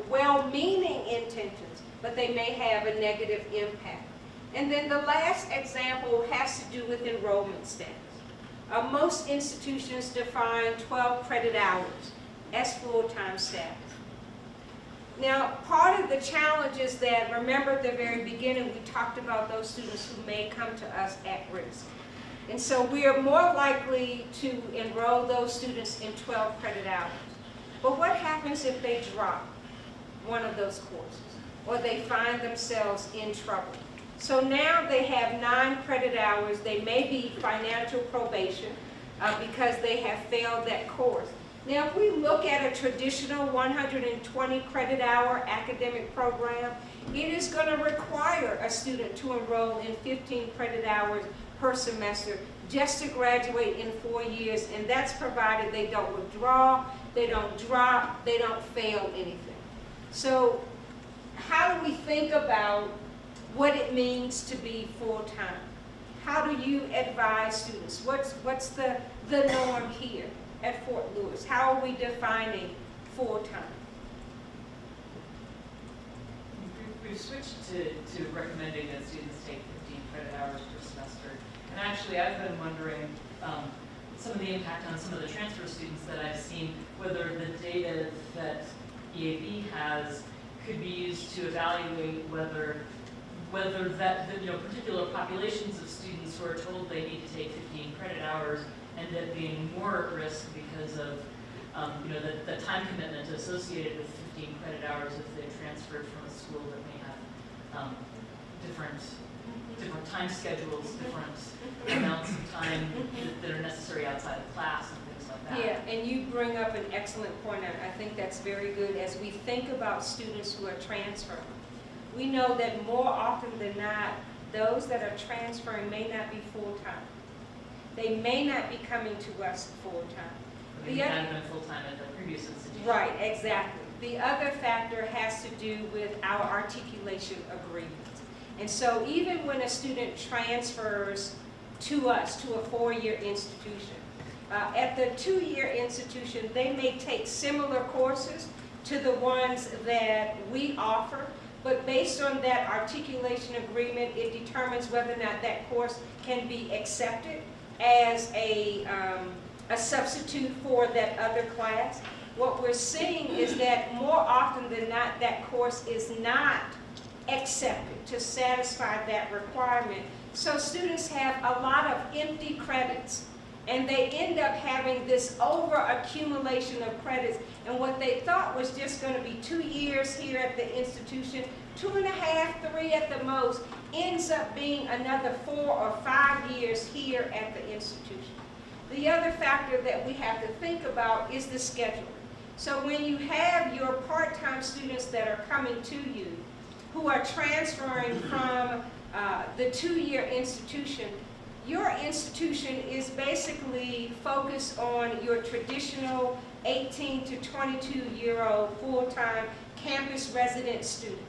well-meaning intentions, but they may have a negative impact. And then the last example has to do with enrollment status. Most institutions define 12 credit hours as full-time status. Now, part of the challenge is that, remember at the very beginning, we talked about those students who may come to us at risk. And so we are more likely to enroll those students in 12 credit hours. But what happens if they drop one of those courses, or they find themselves in trouble? So now they have 9 credit hours. They may be financial probation because they have failed that course. Now, if we look at a traditional 120 credit hour academic program, it is going to require a student to enroll in 15 credit hours per semester just to graduate in 4 years, and that's provided they don't withdraw, they don't drop, they don't fail anything. So how do we think about what it means to be full-time? How do you advise students? What's the norm here at Fort Lewis? How are we defining full-time? We've switched to recommending that students take 15 credit hours per semester. And actually, I've been wondering some of the impact on some of the transfer students that I've seen whether the data that EAB has could be used to evaluate whether that, particular populations of students who are told they need to take 15 credit hours end up being more at risk because of, the time commitment associated with 15 credit hours if they transferred from a school that may have different time schedules, different amounts of time that are necessary outside of class and things like that. Yeah, and you bring up an excellent point, and I think that's very good. As we think about students who are transferring, we know that more often than not, those that are transferring may not be full-time. They may not be coming to us full-time. They may not have been full-time at the previous institution. Right, exactly. The other factor has to do with our articulation agreement. And so even when a student transfers to us, to a 4-year institution, at the 2-year institution, they may take similar courses to the ones that we offer, but based on that articulation agreement, it determines whether or not that course can be accepted as a substitute for that other class. What we're seeing is that more often than not, that course is not accepted to satisfy that requirement. So students have a lot of empty credits, and they end up having this over accumulation of credits, and what they thought was just going to be 2 years here at the institution, 2.5, 3 at the most, ends up being another 4 or 5 years here at the institution. The other factor that we have to think about is the schedule. So when you have your part-time students that are coming to you, who are transferring from the 2-year institution, your institution is basically focused on your traditional 18 to 22-year-old full-time campus resident student.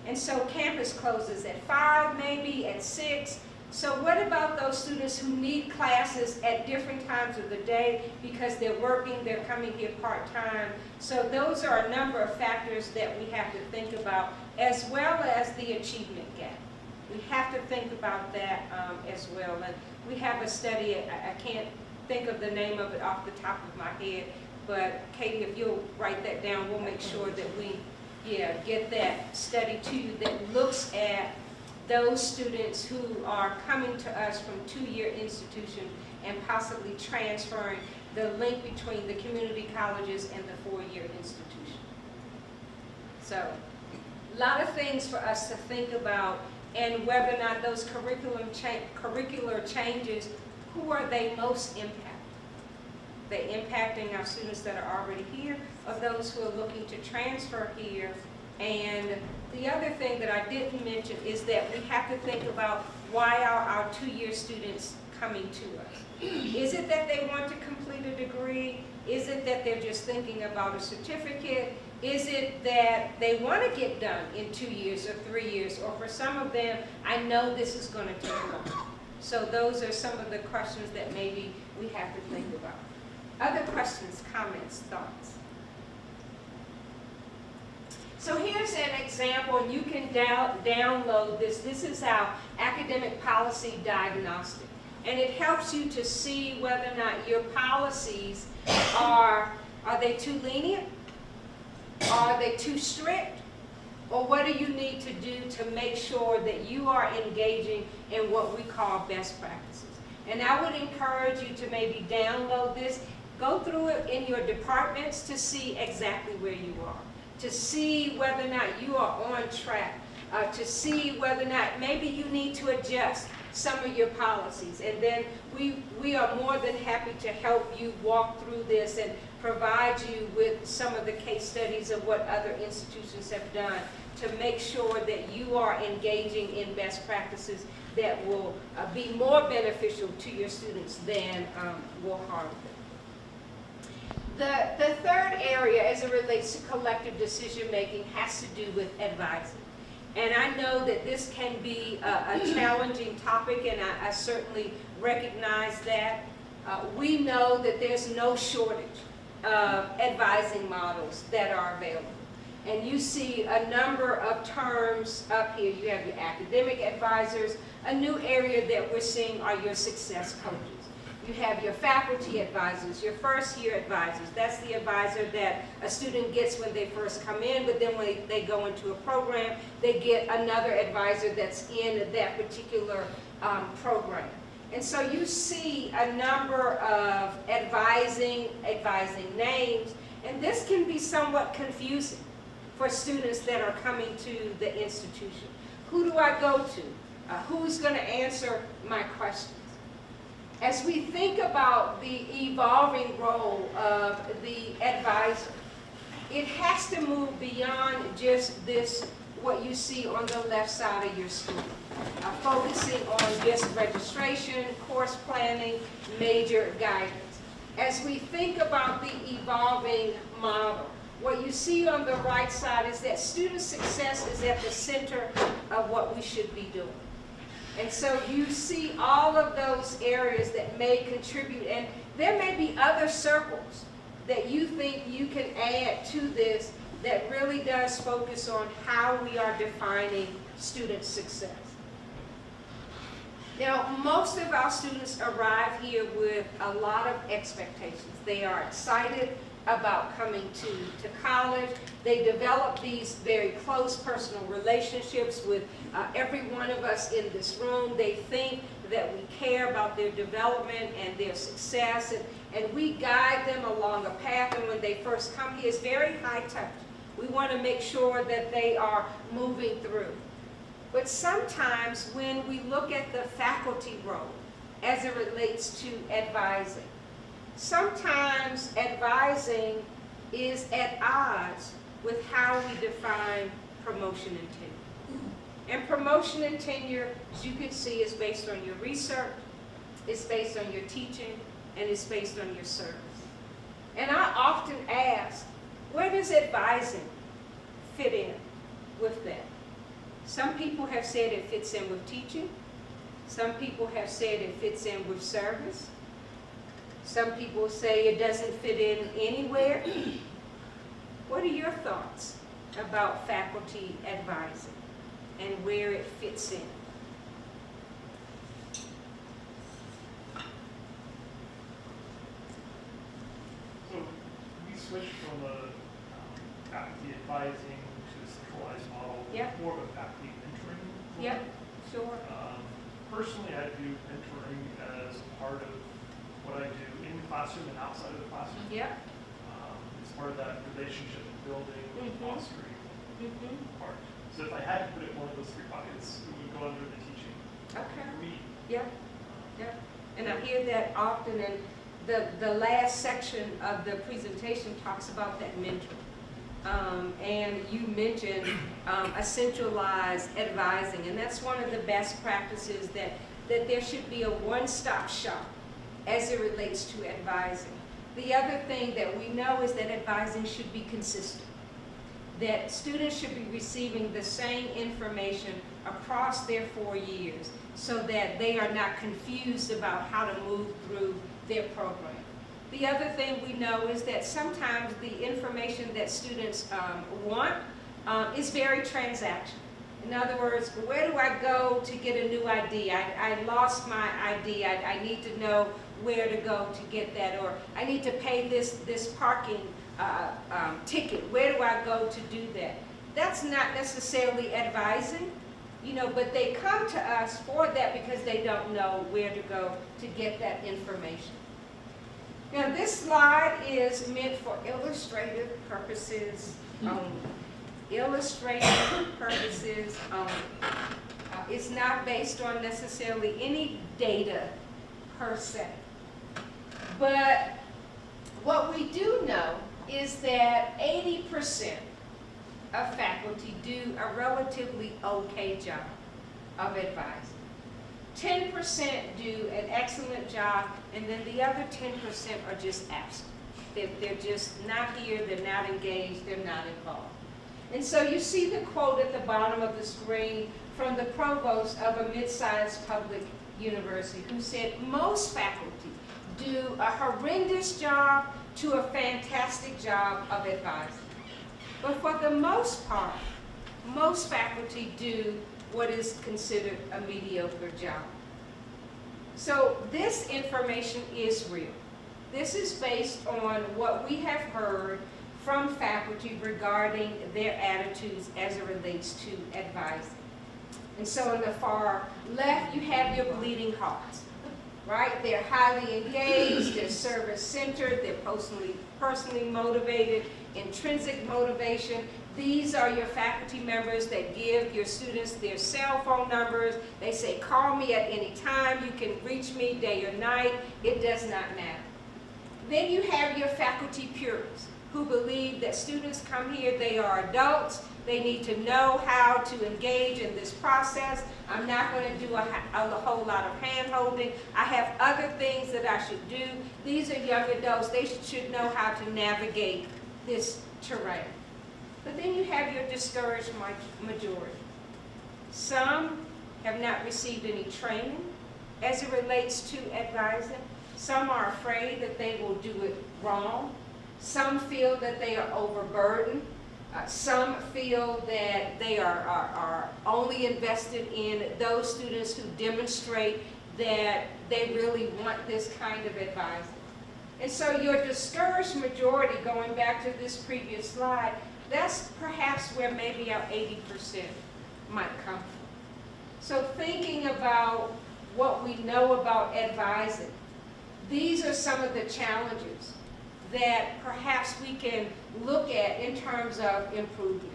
And so campus closes at 5, maybe at 6. So what about those students who need classes at different times of the day because they're working, they're coming here part-time? So those are a number of factors that we have to think about, as well as the achievement gap. We have to think about that as well. And we have a study, I can't think of the name of it off the top of my head, but Katie, if you'll write that down, we'll make sure that we get that study to you that looks at those students who are coming to us from 2-year institutions and possibly transferring, the link between the community colleges and the 4-year institution. So, a lot of things for us to think about, and whether or not those curricular changes, who are they most impacting? They impacting our students that are already here, or those who are looking to transfer here? And the other thing that I didn't mention is that we have to think about, why are our 2-year students coming to us? Is it that they want to complete a degree? Is it that they're just thinking about a certificate? Is it that they want to get done in 2 years or 3 years? Or for some of them, I know this is going to take long. So those are some of the questions that maybe we have to think about. Other questions, comments, thoughts? So here's an example, and you can download this. This is our academic policy diagnostic. And it helps you to see whether or not your policies are they too lenient? Are they too strict? Or what do you need to do to make sure that you are engaging in what we call best practices? And I would encourage you to maybe download this, go through it in your departments to see exactly where you are, to see whether or not you are on track, to see whether or not maybe you need to adjust some of your policies. And then we are more than happy to help you walk through this and provide you with some of the case studies of what other institutions have done to make sure that you are engaging in best practices that will be more beneficial to your students than will harm them. The third area, as it relates to collective decision-making, has to do with advising. And I know that this can be a challenging topic, and I certainly recognize that. We know that there's no shortage of advising models that are available. And you see a number of terms up here. You have your academic advisors. A new area that we're seeing are your success coaches. You have your faculty advisors, your first year advisors. That's the advisor that a student gets when they first come in, but then when they go into a program, they get another advisor that's in that particular program. And so you see a number of advising names, and this can be somewhat confusing for students that are coming to the institution. Who do I go to? Who's going to answer my questions? As we think about the evolving role of the advisor, it has to move beyond just this, what you see on the left side of your screen, focusing on just registration, course planning, major guidance. As we think about the evolving model, what you see on the right side is that student success is at the center of what we should be doing. And so you see all of those areas that may contribute, and there may be other circles that you think you can add to this that really does focus on how we are defining student success. Now, most of our students arrive here with a lot of expectations. They are excited about coming to college. They develop these very close personal relationships with every one of us in this room. They think that we care about their development and their success, and we guide them along a path. And when they first come here, it's very high touch. We want to make sure that they are moving through. But sometimes when we look at the faculty role as it relates to advising, sometimes advising is at odds with how we define promotion and tenure. And promotion and tenure, as you can see, is based on your research, it's based on your teaching, and it's based on your service. And I often ask, where does advising fit in with that? Some people have said it fits in with teaching. Some people have said it fits in with service. Some people say it doesn't fit in anywhere. What are your thoughts about faculty advising and where it fits in? So we switched from a faculty advising to a centralized model, Yep. more of a faculty mentoring model. Yep, sure. Personally, I view mentoring as part of what I do in the classroom and outside of the classroom. Yep. It's part of that relationship building, fostering part. So if I had to put it in one of those three buckets, it would go under the teaching Okay. for me. Yep. Yep. And I hear that often, and the last section of the presentation talks about that mentor. And you mentioned a centralized advising, and that's one of the best practices, that there should be a one-stop shop as it relates to advising. The other thing that we know is that advising should be consistent, that students should be receiving the same information across their 4 years so that they are not confused about how to move through their program. The other thing we know is that sometimes the information that students want is very transactional. In other words, where do I go to get a new ID? I lost my ID. I need to know where to go to get that, or I need to pay this parking ticket. Where do I go to do that? That's not necessarily advising, but they come to us for that because they don't know where to go to get that information. Now, this slide is meant for illustrative purposes only. Illustrative purposes only. It's not based on necessarily any data per se. But what we do know is that 80% of faculty do a relatively okay job of advising. 10% do an excellent job, and then the other 10% are just absent. They're just not here, they're not engaged, they're not involved. And so you see the quote at the bottom of the screen from the provost of a mid-sized public university, who said, most faculty do a horrendous job to a fantastic job of advising. But for the most part, most faculty do what is considered a mediocre job. So this information is real. This is based on what we have heard from faculty regarding their attitudes as it relates to advising. And so on the far left, you have your bleeding hearts, right? They're highly engaged, they're service-centered, they're personally motivated, intrinsic motivation. These are your faculty members that give your students their cell phone numbers. They say, call me at any time, you can reach me day or night, it does not matter. Then you have your faculty purists who believe that students come here, they are adults, they need to know how to engage in this process. I'm not going to do a whole lot of hand-holding. I have other things that I should do. These are young adults, they should know how to navigate this terrain. But then you have your discouraged majority. Some have not received any training as it relates to advising. Some are afraid that they will do it wrong. Some feel that they are overburdened. Some feel that they are only invested in those students who demonstrate that they really want this kind of advising. And so your discouraged majority, going back to this previous slide, that's perhaps where maybe our 80% might come from. So thinking about what we know about advising, these are some of the challenges that perhaps we can look at in terms of improvement.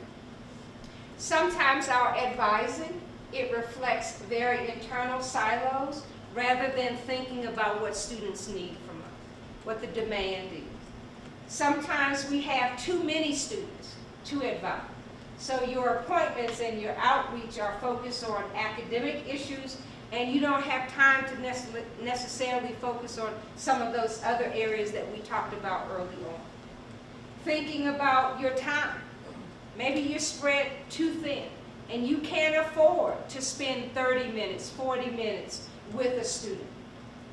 Sometimes our advising, it reflects very internal silos rather than thinking about what students need from us, what the demand is. Sometimes we have too many students to advise. So your appointments and your outreach are focused on academic issues, and you don't have time to necessarily focus on some of those other areas that we talked about early on. Thinking about your time. Maybe you're spread too thin, and you can't afford to spend 30 minutes, 40 minutes with a student.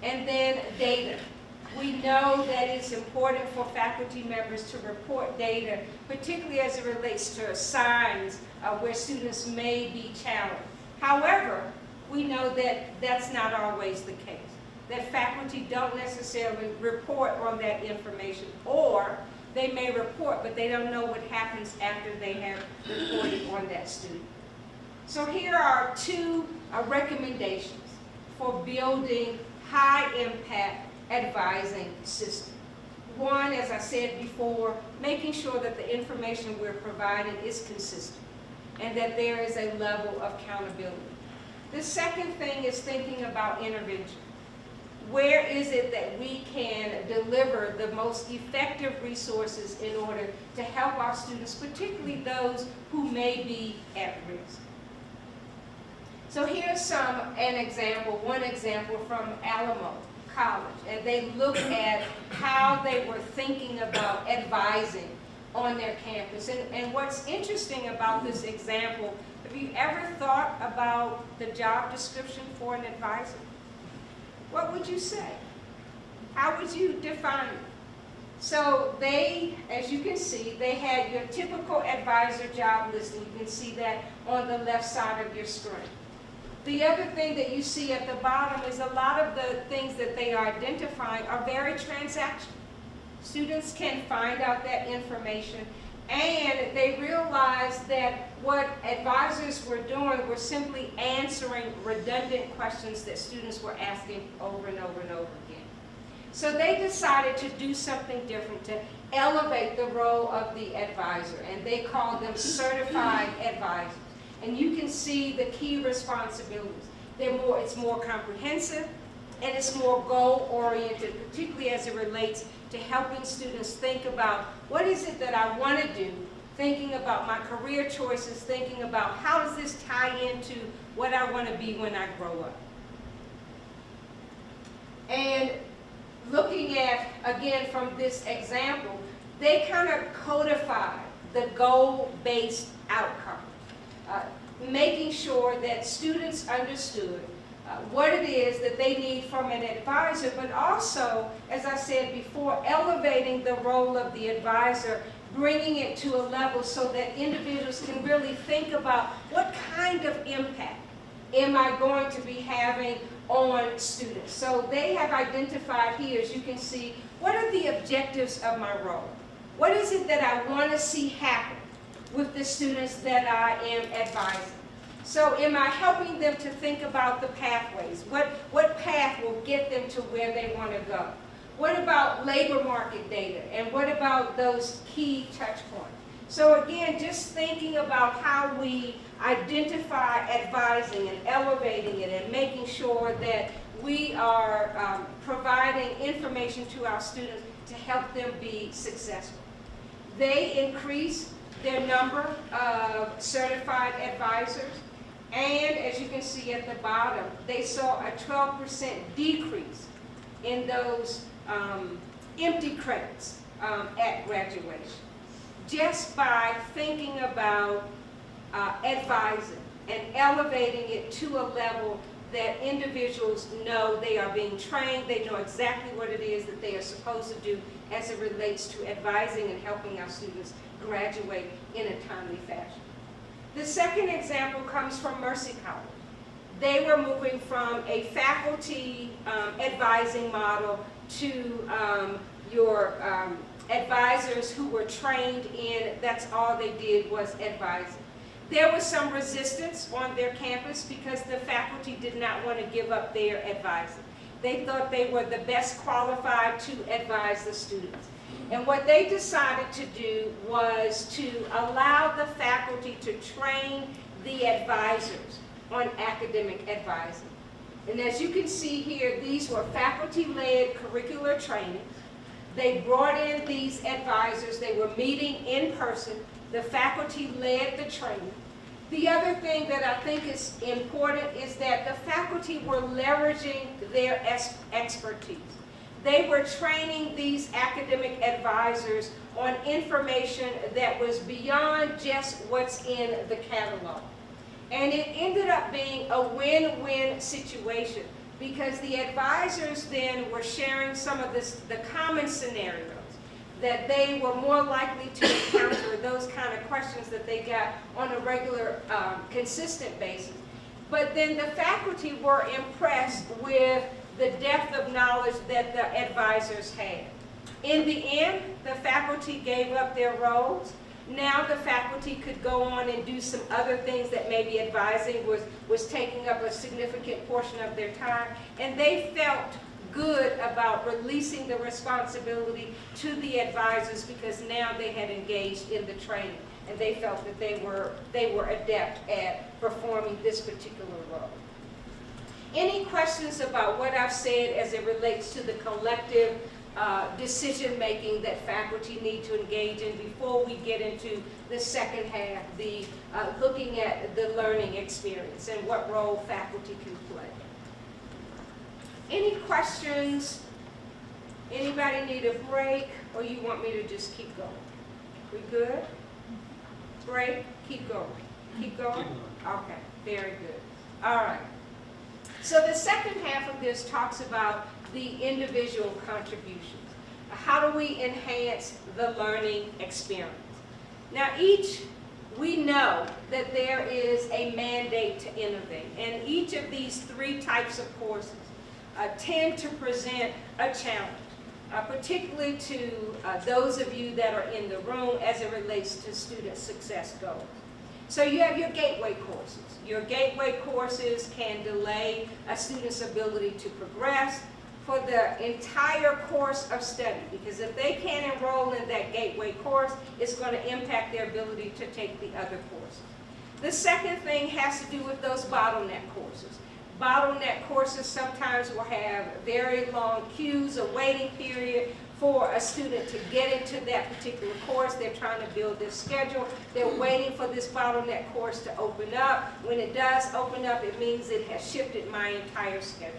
And then data. We know that it's important for faculty members to report data, particularly as it relates to signs where students may be challenged. However, we know that that's not always the case, that faculty don't necessarily report on that information, or they may report, but they don't know what happens after they have reported on that student. So here are two recommendations for building high-impact advising system. One, as I said before, making sure that the information we're providing is consistent and that there is a level of accountability. The second thing is thinking about intervention. Where is it that we can deliver the most effective resources in order to help our students, particularly those who may be at risk? So here's one example from Alamo College, and they look at how they were thinking about advising on their campus. And what's interesting about this example, have you ever thought about the job description for an advisor? What would you say? How would you define it? So they, as you can see, they had your typical advisor job listing. You can see that on the left side of your screen. The other thing that you see at the bottom is a lot of the things that they are identifying are very transactional. Students can find out that information, and they realized that what advisors were doing were simply answering redundant questions that students were asking over and over and over again. So they decided to do something different, to elevate the role of the advisor, and they called them certified advisors. And you can see the key responsibilities. It's more comprehensive, and it's more goal-oriented, particularly as it relates to helping students think about what is it that I want to do, thinking about my career choices, thinking about how does this tie into what I want to be when I grow up. And looking at, again, from this example, they kind of codify the goal-based outcome. Making sure that students understood what it is that they need from an advisor, but also, as I said before, elevating the role of the advisor, bringing it to a level so that individuals can really think about what kind of impact am I going to be having on students? So they have identified here, as you can see, what are the objectives of my role? What is it that I want to see happen with the students that I am advising? So am I helping them to think about the pathways? What path will get them to where they want to go? What about labor market data? And what about those key touch points? So again, just thinking about how we identify advising and elevating it and making sure that we are providing information to our students to help them be successful. They increase their number of certified advisors, and as you can see at the bottom, they saw a 12% decrease in those empty credits at graduation, just by thinking about advising and elevating it to a level that individuals know they are being trained, they know exactly what it is that they are supposed to do as it relates to advising and helping our students graduate in a timely fashion. The second example comes from Mercy College. They were moving from a faculty advising model to your advisors who were trained in, that's all they did was advising. There was some resistance on their campus because the faculty did not want to give up their advising. They thought they were the best qualified to advise the students. And what they decided to do was to allow the faculty to train the advisors on academic advising. And as you can see here, these were faculty-led curricular trainings. They brought in these advisors. They were meeting in person. The faculty led the training. The other thing that I think is important is that the faculty were leveraging their expertise. They were training these academic advisors on information that was beyond just what's in the catalog. And it ended up being a win-win situation because the advisors then were sharing some of the common scenarios that they were more likely to encounter, those kind of questions that they got on a regular, consistent basis. But then the faculty were impressed with the depth of knowledge that the advisors had. In the end, the faculty gave up their roles. Now the faculty could go on and do some other things that maybe advising was taking up a significant portion of their time, and they felt good about releasing the responsibility to the advisors because now they had engaged in the training and they felt that they were adept at performing this particular role. Any questions about what I've said as it relates to the collective decision making that faculty need to engage in before we get into the second half, the looking at the learning experience and what role faculty can play? Any questions? Anybody need a break, or you want me to just keep going? We good? Break? Keep going. Keep going? Okay, very good. All right. So the second half of this talks about the individual contributions. How do we enhance the learning experience? Now we know that there is a mandate to innovate, and each of these three types of courses tend to present a challenge, particularly to those of you that are in the room as it relates to student success goals. So you have your gateway courses. Your gateway courses can delay a student's ability to progress for the entire course of study, because if they can't enroll in that gateway course, it's going to impact their ability to take the other courses. The second thing has to do with those bottleneck courses. Bottleneck courses sometimes will have very long queues, a waiting period for a student to get into that particular course. They're trying to build their schedule. They're waiting for this bottleneck course to open up. When it does open up, it means it has shifted my entire schedule.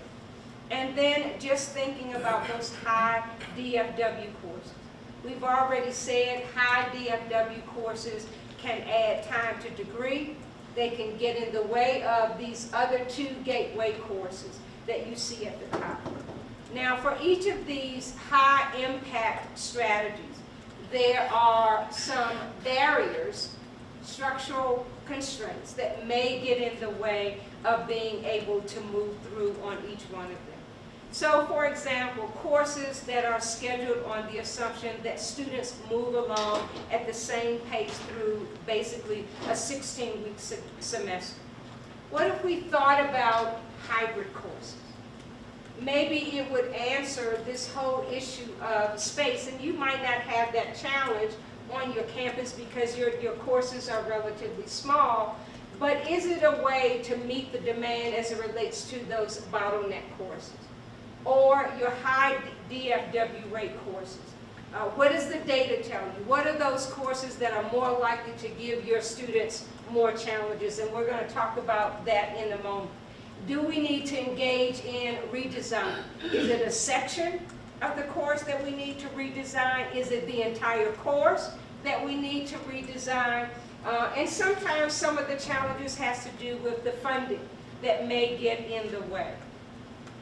And then just thinking about those high DFW courses. We've already said high DFW courses can add time to degree. They can get in the way of these other two gateway courses that you see at the top. Now, for each of these high impact strategies, there are some barriers, structural constraints that may get in the way of being able to move through on each one of them. So, for example, courses that are scheduled on the assumption that students move along at the same pace through basically a 16-week semester. What if we thought about hybrid courses? Maybe it would answer this whole issue of space, and you might not have that challenge on your campus because your courses are relatively small, but is it a way to meet the demand as it relates to those bottleneck courses? Or your high DFW rate courses? What does the data tell you? What are those courses that are more likely to give your students more challenges? And we're going to talk about that in a moment. Do we need to engage in redesign? Is it a section of the course that we need to redesign? Is it the entire course that we need to redesign? And sometimes some of the challenges has to do with the funding that may get in the way.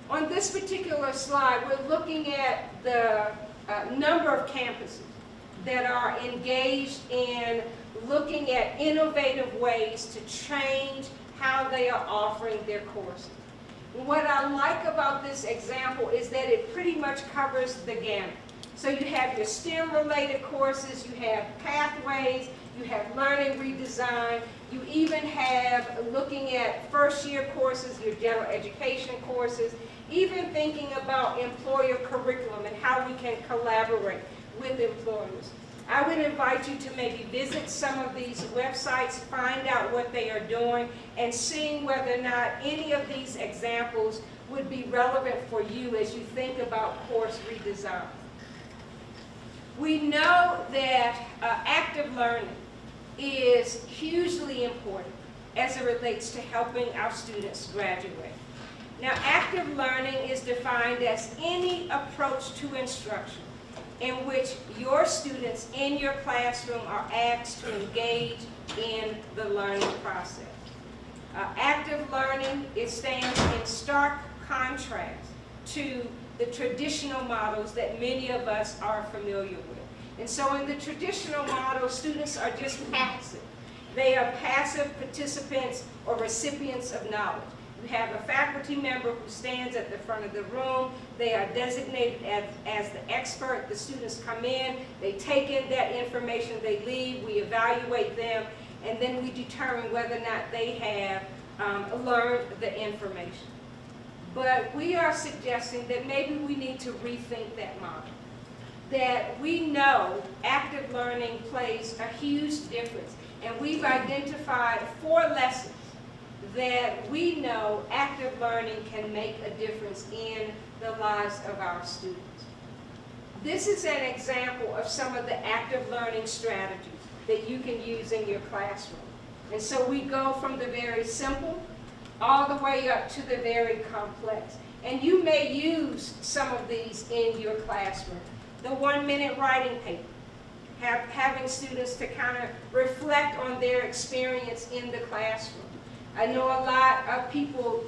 On this particular slide, we're looking at the number of campuses that are engaged in looking at innovative ways to change how they are offering their courses. What I like about this example is that it pretty much covers the gamut. So you have your STEM-related courses, you have pathways, you have learning redesign, you even have looking at first-year courses, your general education courses, even thinking about employer curriculum and how we can collaborate with employers. I would invite you to maybe visit some of these websites, find out what they are doing, and seeing whether or not any of these examples would be relevant for you as you think about course redesign. We know that active learning is hugely important as it relates to helping our students graduate. Now, active learning is defined as any approach to instruction in which your students in your classroom are asked to engage in the learning process. Active learning, it stands in stark contrast to the traditional models that many of us are familiar with. And so in the traditional model, students are just passive. They are passive participants or recipients of knowledge. You have a faculty member who stands at the front of the room. They are designated as the expert. The students come in, they take in that information, they leave, we evaluate them, and then we determine whether or not they have learned the information. But we are suggesting that maybe we need to rethink that model. That we know active learning plays a huge difference, and we've identified 4 lessons that we know active learning can make a difference in the lives of our students. This is an example of some of the active learning strategies that you can use in your classroom. And so we go from the very simple all the way up to the very complex. And you may use some of these in your classroom. The 1-minute writing paper, having students to kind of reflect on their experience in the classroom. I know a lot of people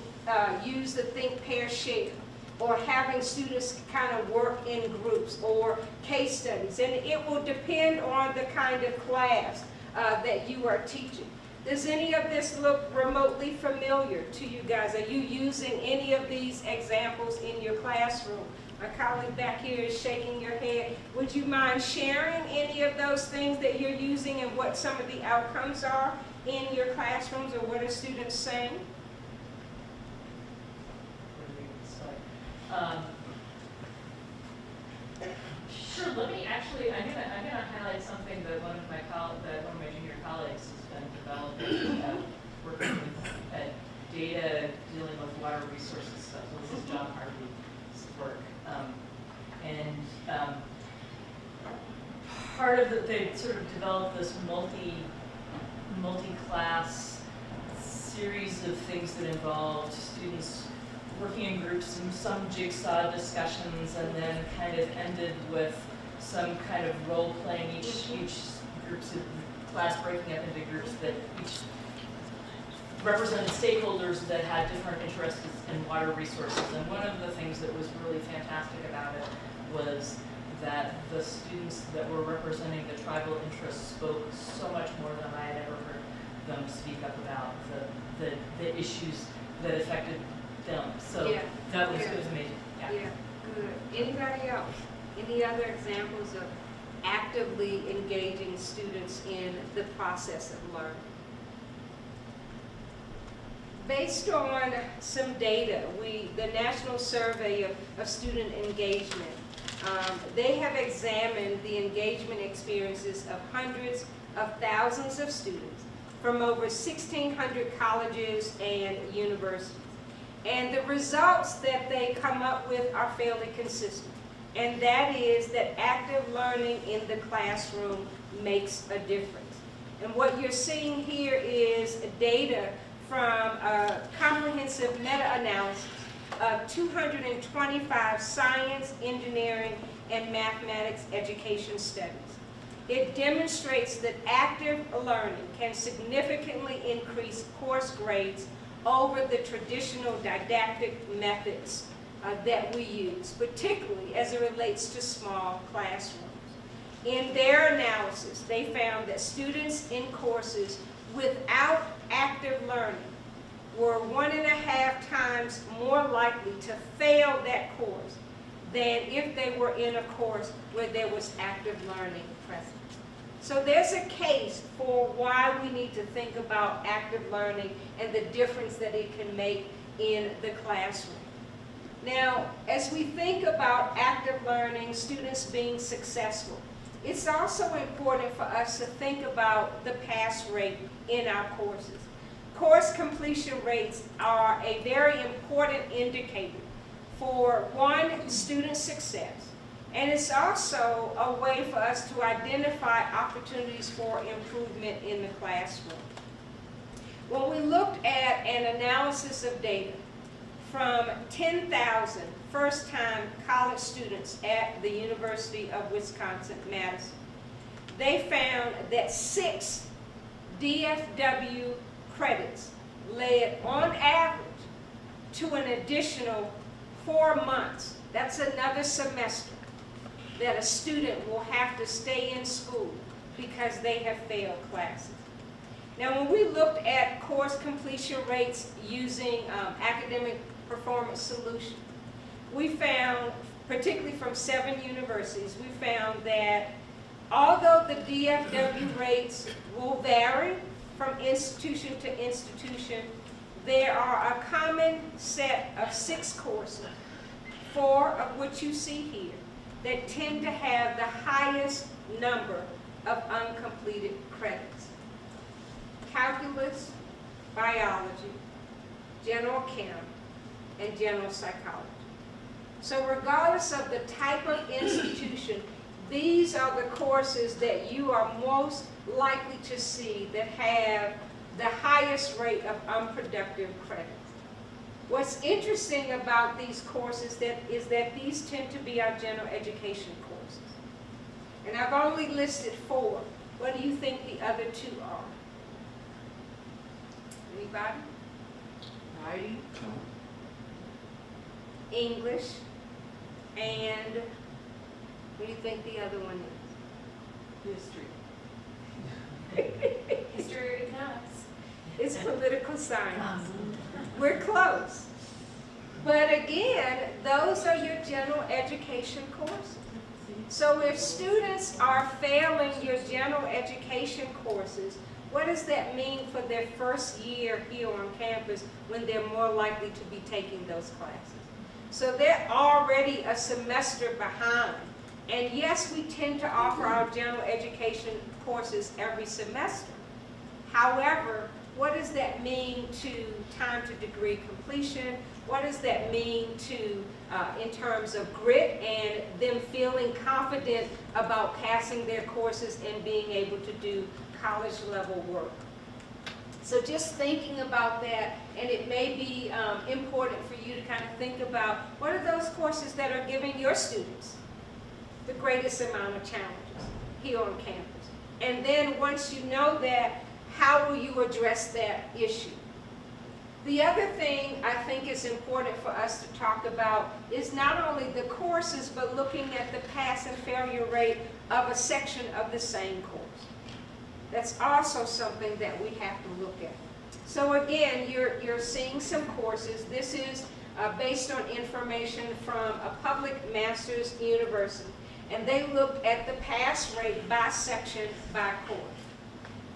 use the think, pair, share, or having students kind of work in groups or case studies. And it will depend on the kind of class that you are teaching. Does any of this look remotely familiar to you guys? Are you using any of these examples in your classroom? My colleague back here is shaking your head. Would you mind sharing any of those things that you're using and what some of the outcomes are in your classrooms, or what are students saying? Sure. Let me actually. I'm gonna highlight something that one of my junior colleagues has been developing, working with data dealing with water resources stuff. So this is John Harvey's work, part of it, they sort of developed this multi-class series of things that involved students working in groups and some jigsaw discussions, and then kind of ended with some kind of role playing. Each group's class breaking up into groups that each represented stakeholders that had different interests in water resources. And one of the things that was really fantastic about it was that the students that were representing the tribal interests spoke so much more than I had ever heard them speak up about the issues that affected them. So Yeah. that was, Yeah. it was amazing, yeah. Yeah, good. Anybody else? Any other examples of actively engaging students in the process of learning? Based on some data, the National Survey of Student Engagement, they have examined the engagement experiences of hundreds of thousands of students from over 1,600 colleges and universities. And the results that they come up with are fairly consistent. And that is that active learning in the classroom makes a difference. And what you're seeing here is data from a comprehensive meta-analysis of 225 science, engineering, and mathematics education studies. It demonstrates that active learning can significantly increase course grades over the traditional didactic methods that we use, particularly as it relates to small classrooms. In their analysis, they found that students in courses without active learning were 1.5 times more likely to fail that course than if they were in a course where there was active learning present. So there's a case for why we need to think about active learning and the difference that it can make in the classroom. Now, as we think about active learning, students being successful, it's also important for us to think about the pass rate in our courses. Course completion rates are a very important indicator for, one, student success, and it's also a way for us to identify opportunities for improvement in the classroom. When we looked at an analysis of data from 10,000 first-time college students at the University of Wisconsin-Madison, they found that 6 DFW credits led on average to an additional 4 months. That's another semester that a student will have to stay in school because they have failed classes. Now, when we looked at course completion rates using academic performance solutions, we found, particularly from 7 universities, we found that although the DFW rates will vary from institution to institution, there are a common set of 6 courses, 4 of which you see here, that tend to have the highest number of uncompleted credits. Calculus, biology, general chem, and general psychology. So regardless of the type of institution, these are the courses that you are most likely to see that have the highest rate of unproductive credits. What's interesting about these courses is that these tend to be our general education courses. And I've only listed 4. What do you think the other 2 are? Anybody? Writing, English, and what do you think the other one history. History or economics. is? It's political science. We're close. But again, those are your general education courses. So if students are failing your general education courses, what does that mean for their first year here on campus when they're more likely to be taking those classes? So they're already a semester behind. And yes, we tend to offer our general education courses every semester. However, what does that mean to time to degree completion? What does that mean to, in terms of grit and them feeling confident about passing their courses and being able to do college level work? So just thinking about that, and it may be important for you to kind of think about what are those courses that are giving your students the greatest amount of challenges here on campus. And then once you know that, how will you address that issue? The other thing I think is important for us to talk about is not only the courses, but looking at the pass and failure rate of a section of the same course. That's also something that we have to look at. So again, you're seeing some courses. This is based on information from a public master's university. And they looked at the pass rate by section, by course.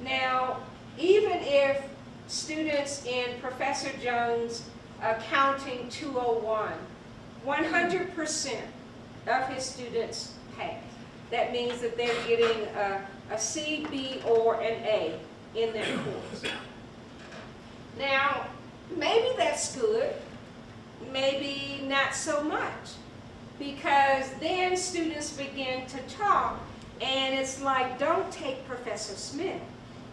Now, even if students in Professor Jones' Accounting 201, 100% of his students pass. That means that they're getting a C, B, or an A in their course. Now, maybe that's good, maybe not so much, because then students begin to talk, and it's like, don't take Professor Smith,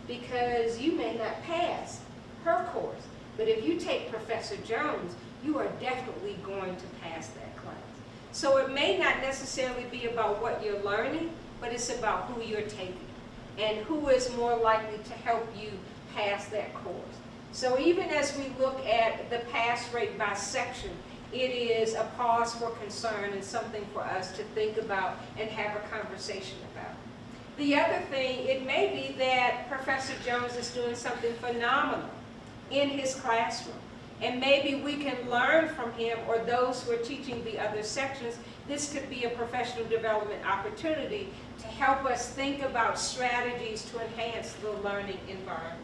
because you may not pass her course. But if you take Professor Jones, you are definitely going to pass that class. So it may not necessarily be about what you're learning, but it's about who you're taking and who is more likely to help you pass that course. So even as we look at the pass rate by section, it is a cause for concern and something for us to think about and have a conversation about. The other thing, it may be that Professor Jones is doing something phenomenal in his classroom. And maybe we can learn from him or those who are teaching the other sections. This could be a professional development opportunity to help us think about strategies to enhance the learning environment.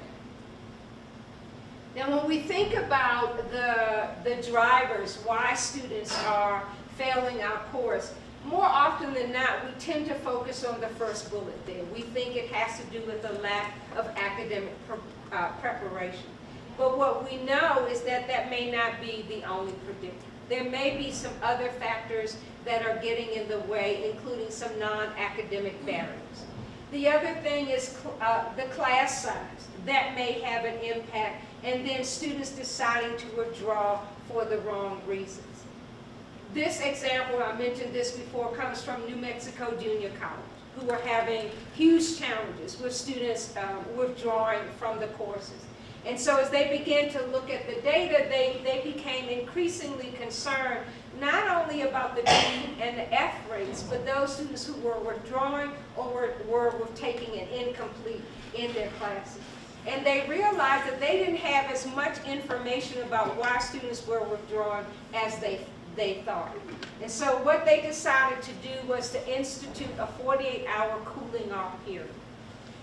Now, when we think about the drivers, why students are failing our course, more often than not, we tend to focus on the first bullet there. We think it has to do with the lack of academic preparation. But what we know is that that may not be the only predictor. There may be some other factors that are getting in the way, including some non-academic barriers. The other thing is the class size. That may have an impact, and then students deciding to withdraw for the wrong reasons. This example, I mentioned this before, comes from New Mexico Junior College, who are having huge challenges with students withdrawing from the courses. And so as they began to look at the data, they became increasingly concerned not only about the D and the F rates, but those students who were withdrawing or were taking an incomplete in their classes. And they realized that they didn't have as much information about why students were withdrawing as they thought. And so what they decided to do was to institute a 48-hour cooling off period.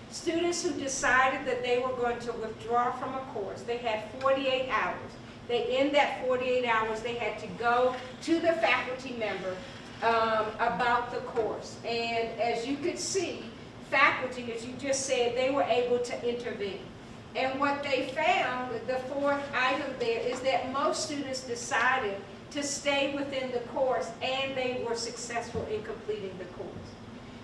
Students who decided that they were going to withdraw from a course, they had 48 hours. In that 48 hours, they had to go to the faculty member about the course. And as you could see, faculty, as you just said, they were able to intervene. And what they found, the fourth item there, is that most students decided to stay within the course, and they were successful in completing the course.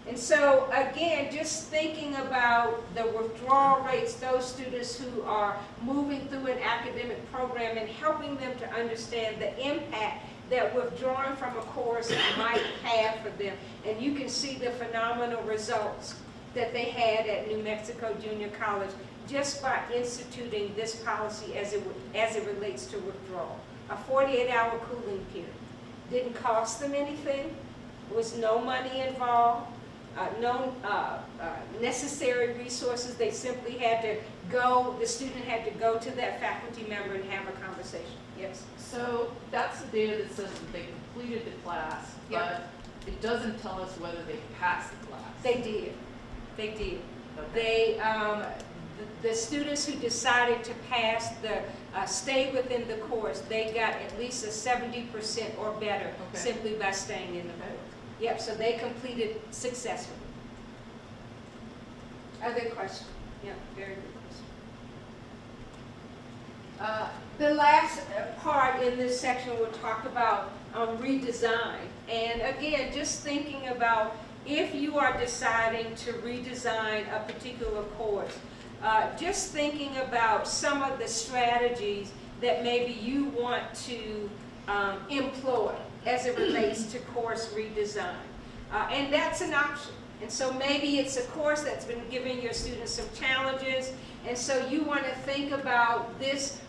And so, again, just thinking about the withdrawal rates, those students who are moving through an academic program and helping them to understand the impact that withdrawing from a course might have for them. And you can see the phenomenal results that they had at New Mexico Junior College just by instituting this policy as it relates to withdrawal. A 48-hour cooling period. Didn't cost them anything. There was no money involved. No necessary resources. They simply had to go, the student had to go to that faculty member and have a conversation. Yes? So that's the data that says that they completed the class, Yep. but it doesn't tell us whether they passed the class. They did. They did. Okay. The students who decided to pass stay within the course, they got at least a 70% or better simply by staying in the course. Yep, so they completed successfully. Other questions? Yeah, very good question. The last part in this section we'll talk about redesign. And again, just thinking about if you are deciding to redesign a particular course, just thinking about some of the strategies that maybe you want to employ as it relates to course redesign. And that's an option. And so maybe it's a course that's been giving your students some challenges, and so you want to think about this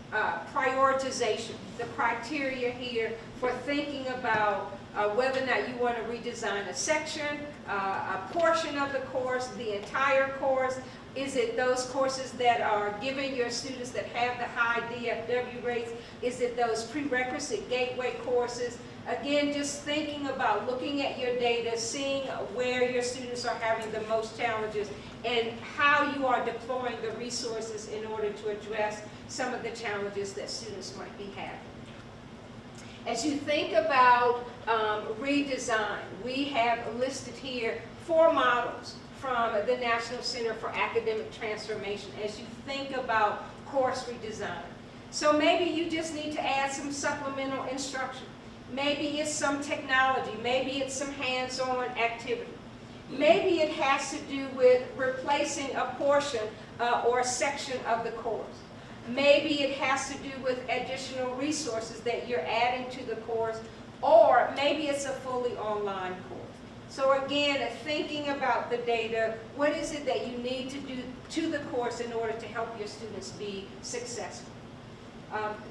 prioritization, the criteria here for thinking about whether or not you want to redesign a section, a portion of the course, the entire course, Is it those courses that are giving your students that have the high DFW rates? Is it those prerequisite gateway courses? Again, just thinking about looking at your data, seeing where your students are having the most challenges, and how you are deploying the resources in order to address some of the challenges that students might be having. As you think about redesign, we have listed here 4 models from the National Center for Academic Transformation as you think about course redesign. So maybe you just need to add some supplemental instruction. Maybe it's some technology, maybe it's some hands-on activity. Maybe it has to do with replacing a portion or a section of the course. Maybe it has to do with additional resources that you're adding to the course, or maybe it's a fully online course. So again, thinking about the data, what is it that you need to do to the course in order to help your students be successful?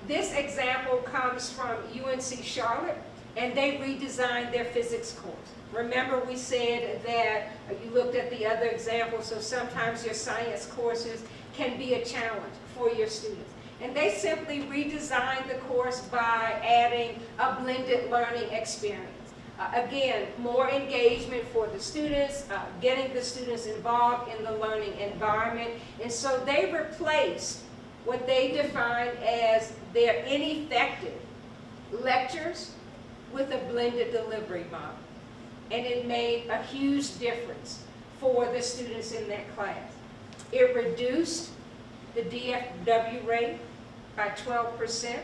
This example comes from UNC Charlotte, and they redesigned their physics course. Remember we said that you looked at the other examples, so sometimes your science courses can be a challenge for your students. And they simply redesigned the course by adding a blended learning experience. Again, more engagement for the students, getting the students involved in the learning environment. And so they replaced what they defined as their ineffective lectures with a blended delivery model. And it made a huge difference for the students in that class. It reduced the DFW rate by 12%.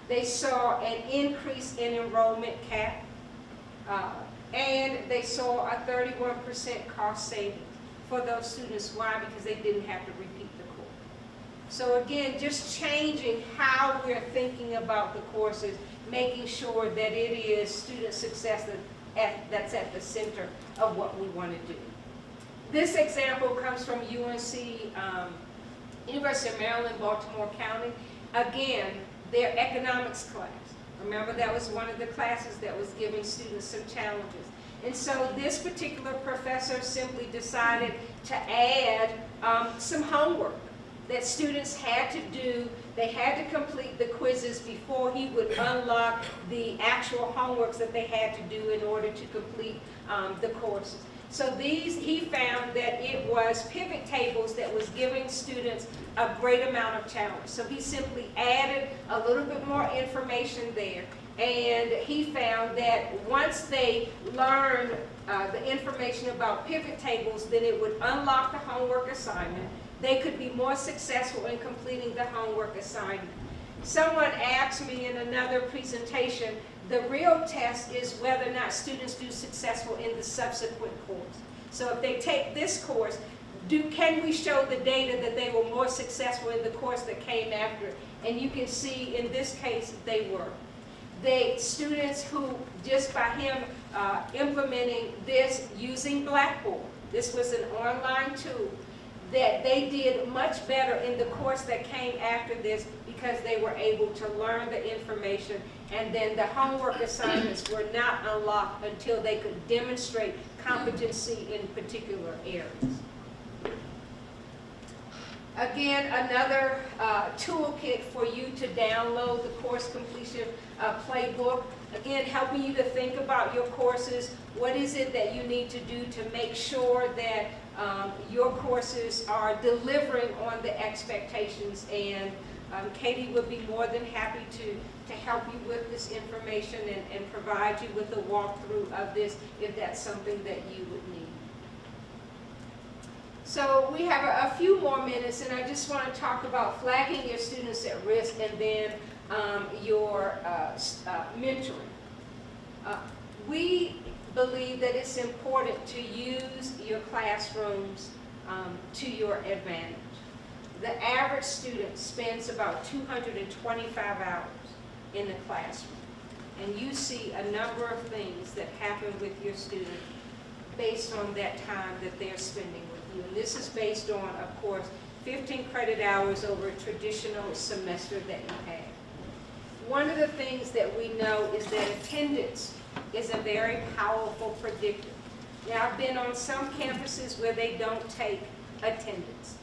They saw an increase in enrollment cap, and they saw a 31% cost savings for those students. Why? Because they didn't have to repeat the course. So again, just changing how we're thinking about the courses, making sure that it is student success that's at the center of what we want to do. This example comes from UNC, University of Maryland, Baltimore County. Again, their economics class. Remember, that was one of the classes that was giving students some challenges. And so this particular professor simply decided to add some homework that students had to do. They had to complete the quizzes before he would unlock the actual homeworks that they had to do in order to complete the courses. So he found that it was pivot tables that was giving students a great amount of challenge. So he simply added a little bit more information there. And he found that once they learned the information about pivot tables, then it would unlock the homework assignment. They could be more successful in completing the homework assignment. Someone asked me in another presentation, the real test is whether or not students do successful in the subsequent course. So if they take this course, can we show the data that they were more successful in the course that came after it? And you can see in this case they were. The students who, just by him implementing this using Blackboard, this was an online tool, that they did much better in the course that came after this because they were able to learn the information, and then the homework assignments were not unlocked until they could demonstrate competency in particular areas. Again, another toolkit for you to download, the course completion playbook. Again, helping you to think about your courses. What is it that you need to do to make sure that your courses are delivering on the expectations? And Katie would be more than happy to help you with this information and provide you with a walkthrough of this if that's something that you would need. So we have a few more minutes, and I just want to talk about flagging your students at risk and then your mentoring. We believe that it's important to use your classrooms to your advantage. The average student spends about 225 hours in the classroom, and you see a number of things that happen with your student based on that time that they're spending with you. And this is based on, of course, 15 credit hours over a traditional semester that you have. One of the things that we know is that attendance is a very powerful predictor. Now, I've been on some campuses where they don't take attendance.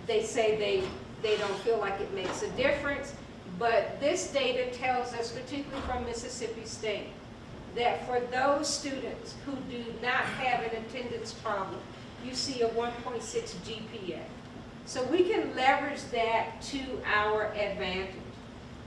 They say they don't feel like it makes a difference, but this data tells us, particularly from Mississippi State, that for those students who do not have an attendance problem, you see a 1.6 GPA. So we can leverage that to our advantage.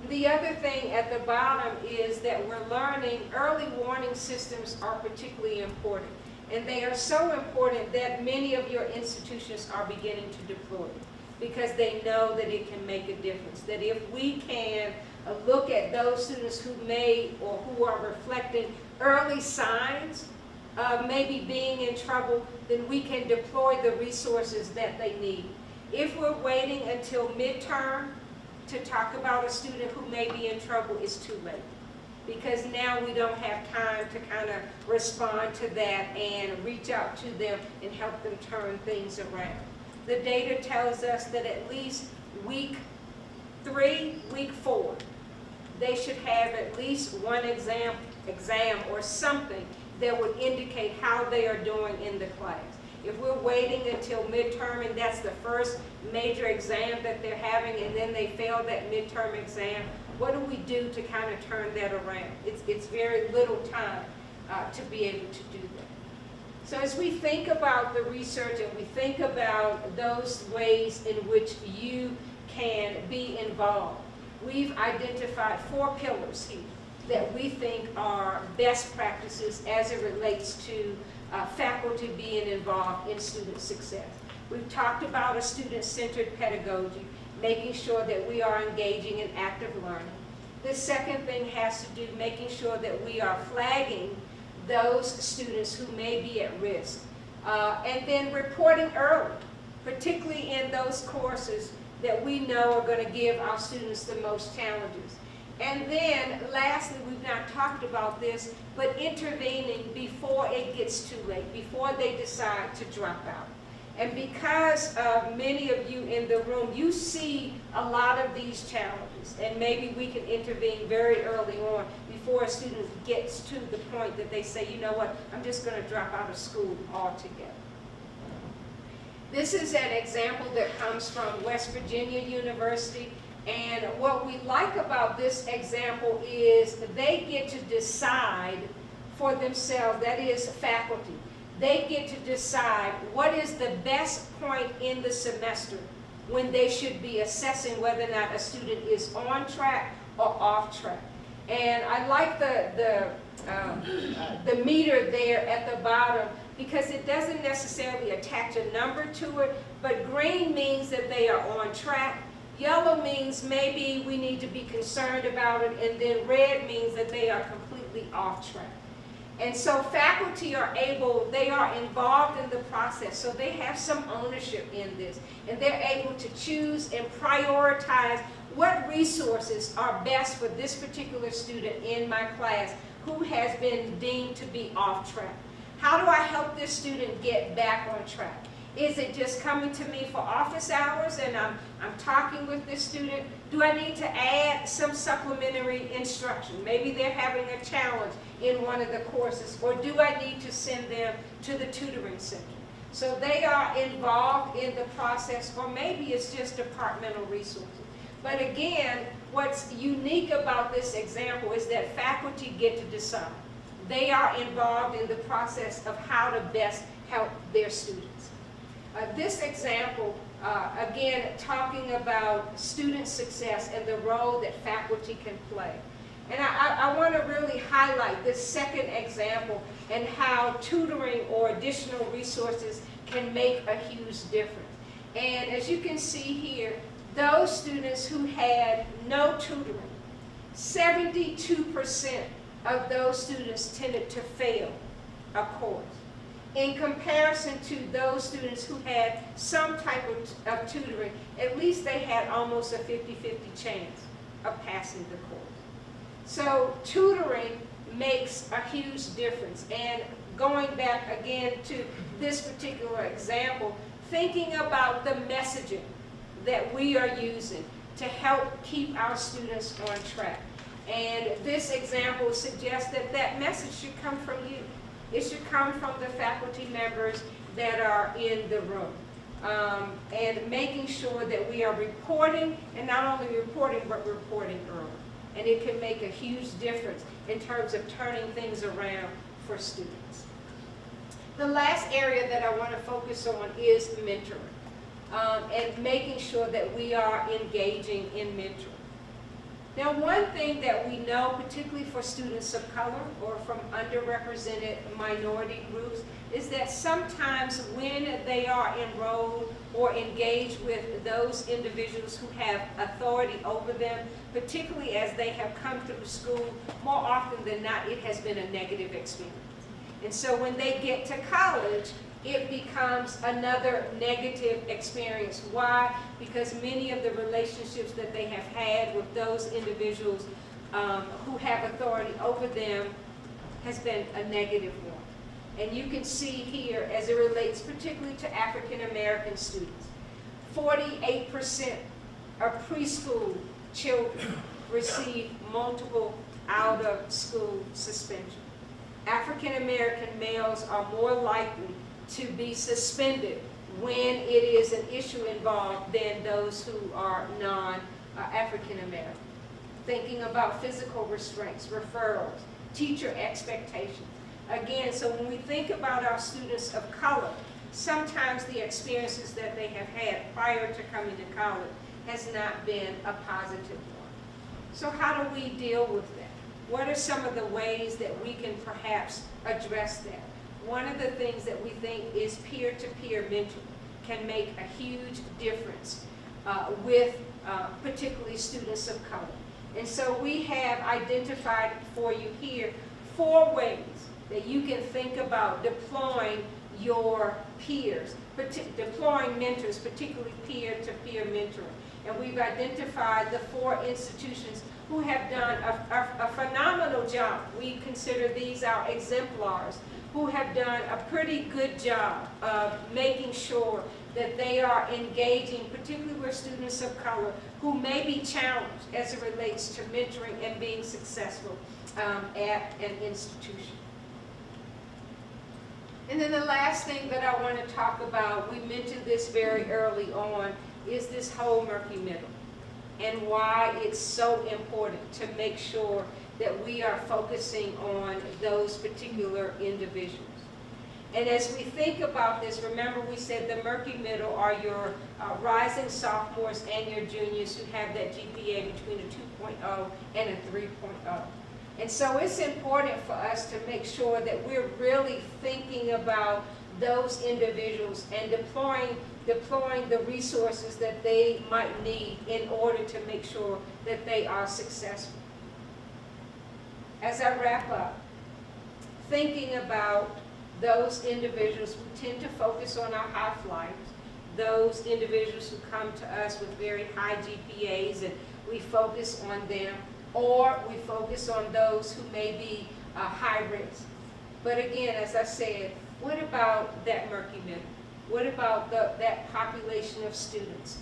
The other thing at the bottom is that we're learning early warning systems are particularly important. And they are so important that many of your institutions are beginning to deploy it, because they know that it can make a difference. That if we can look at those students who may or who are reflecting early signs of maybe being in trouble, then we can deploy the resources that they need. If we're waiting until midterm to talk about a student who may be in trouble, it's too late. Because now we don't have time to kind of respond to that and reach out to them and help them turn things around. The data tells us that at least week 3, week 4, they should have at least one exam or something that would indicate how they are doing in the class. If we're waiting until midterm and that's the first major exam that they're having and then they fail that midterm exam, what do we do to kind of turn that around? It's very little time to be able to do that. So as we think about the research and we think about those ways in which you can be involved, we've identified 4 pillars here that we think are best practices as it relates to faculty being involved in student success. We've talked about a student-centered pedagogy, making sure that we are engaging in active learning. The second thing has to do making sure that we are flagging those students who may be at risk. And then reporting early, particularly in those courses that we know are going to give our students the most challenges. And then, lastly, we've not talked about this, but intervening before it gets too late, before they decide to drop out. And because many of you in the room, you see a lot of these challenges, and maybe we can intervene very early on before a student gets to the point that they say, you know what, I'm just going to drop out of school altogether. This is an example that comes from West Virginia University. And what we like about this example is they get to decide for themselves, that is faculty. They get to decide what is the best point in the semester when they should be assessing whether or not a student is on track or off track. And I like the meter there at the bottom because it doesn't necessarily attach a number to it, but green means that they are on track. Yellow means maybe we need to be concerned about it, and then red means that they are completely off track. And so faculty are they are involved in the process, so they have some ownership in this, and they're able to choose and prioritize what resources are best for this particular student in my class who has been deemed to be off track. How do I help this student get back on track? Is it just coming to me for office hours and I'm talking with this student? Do I need to add some supplementary instruction? Maybe they're having a challenge in one of the courses, or do I need to send them to the tutoring center? So they are involved in the process, or maybe it's just departmental resources. But again, what's unique about this example is that faculty get to decide. They are involved in the process of how to best help their students. This example, again, talking about student success and the role that faculty can play. And I want to really highlight this second example and how tutoring or additional resources can make a huge difference. And as you can see here, those students who had no tutoring, 72% of those students tended to fail a course. In comparison to those students who had some type of tutoring, at least they had almost a 50-50 chance of passing the course. So tutoring makes a huge difference. And going back again to this particular example, thinking about the messaging that we are using to help keep our students on track. And this example suggests that that message should come from you. It should come from the faculty members that are in the room. And making sure that we are reporting, and not only reporting, but reporting early. And it can make a huge difference in terms of turning things around for students. The last area that I want to focus on is mentoring, and making sure that we are engaging in mentoring. Now, one thing that we know, particularly for students of color or from underrepresented minority groups, is that sometimes when they are enrolled or engaged with those individuals who have authority over them, particularly as they have come through school, more often than not, it has been a negative experience. And so when they get to college, it becomes another negative experience. Why? Because many of the relationships that they have had with those individuals who have authority over them has been a negative one. And you can see here, as it relates particularly to African American students, 48% of preschool children receive multiple out-of-school suspension. African American males are more likely to be suspended when it is an issue involved than those who are non-African American. Thinking about physical restraints, referrals, teacher expectations. Again, so when we think about our students of color, sometimes the experiences that they have had prior to coming to college has not been a positive one. So how do we deal with that? What are some of the ways that we can perhaps address that? One of the things that we think is peer-to-peer mentoring can make a huge difference with particularly students of color. And so we have identified for you here 4 ways that you can think about deploying your peers, deploying mentors, particularly peer-to-peer mentoring. And we've identified the 4 institutions who have done a phenomenal job. We consider these our exemplars, who have done a pretty good job of making sure that they are engaging, particularly with students of color, who may be challenged as it relates to mentoring and being successful at an institution. And then the last thing that I want to talk about, we mentioned this very early on, is this whole murky middle, and why it's so important to make sure that we are focusing on those particular individuals. And as we think about this, remember we said the murky middle are your rising sophomores and your juniors who have that GPA between a 2.0 and a 3.0. And so it's important for us to make sure that we're really thinking about those individuals and deploying the resources that they might need in order to make sure that they are successful. As I wrap up, thinking about those individuals who tend to focus on our high flyers, those individuals who come to us with very high GPAs and we focus on them, or we focus on those who may be high risk. But again, as I said, what about that murky middle? What about that population of students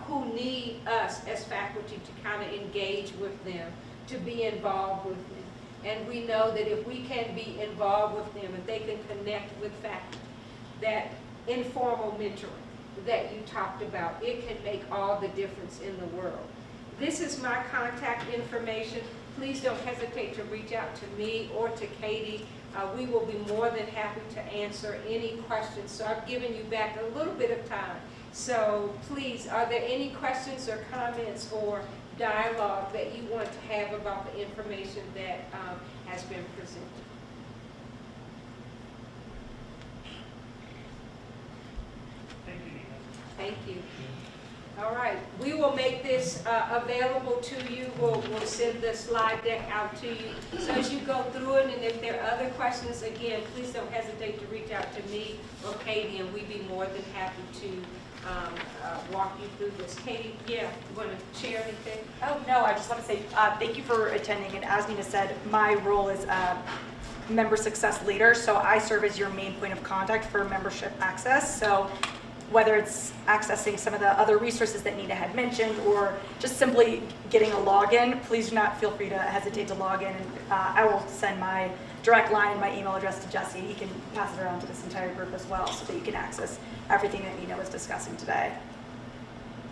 who need us as faculty to kind of engage with them, to be involved with them? And we know that if we can be involved with them, if they can connect with faculty, that informal mentoring that you talked about, it can make all the difference in the world. This is my contact information. Please don't hesitate to reach out to me or to Katie. We will be more than happy to answer any questions. So I've given you back a little bit of time. So please, are there any questions or comments or dialogue that you want to have about the information that has been presented? Thank you, Nina. Thank you. All right, we will make this available to you. We'll send the slide deck out to you. So as you go through it, and if there are other questions, again, please don't hesitate to reach out to me or Katie, and we'd be more than happy to walk you through this. Katie, yeah, you want to share anything? Oh, no, I just want to say thank you for attending. And as Nina said, my role is member success leader, so I serve as your main point of contact for membership access. So whether it's accessing some of the other resources that Nina had mentioned or just simply getting a login, please do not feel free to hesitate to log in. And I will send my direct line and my email address to Jesse. He can pass it around to this entire group as well so that you can access everything that Nina was discussing today.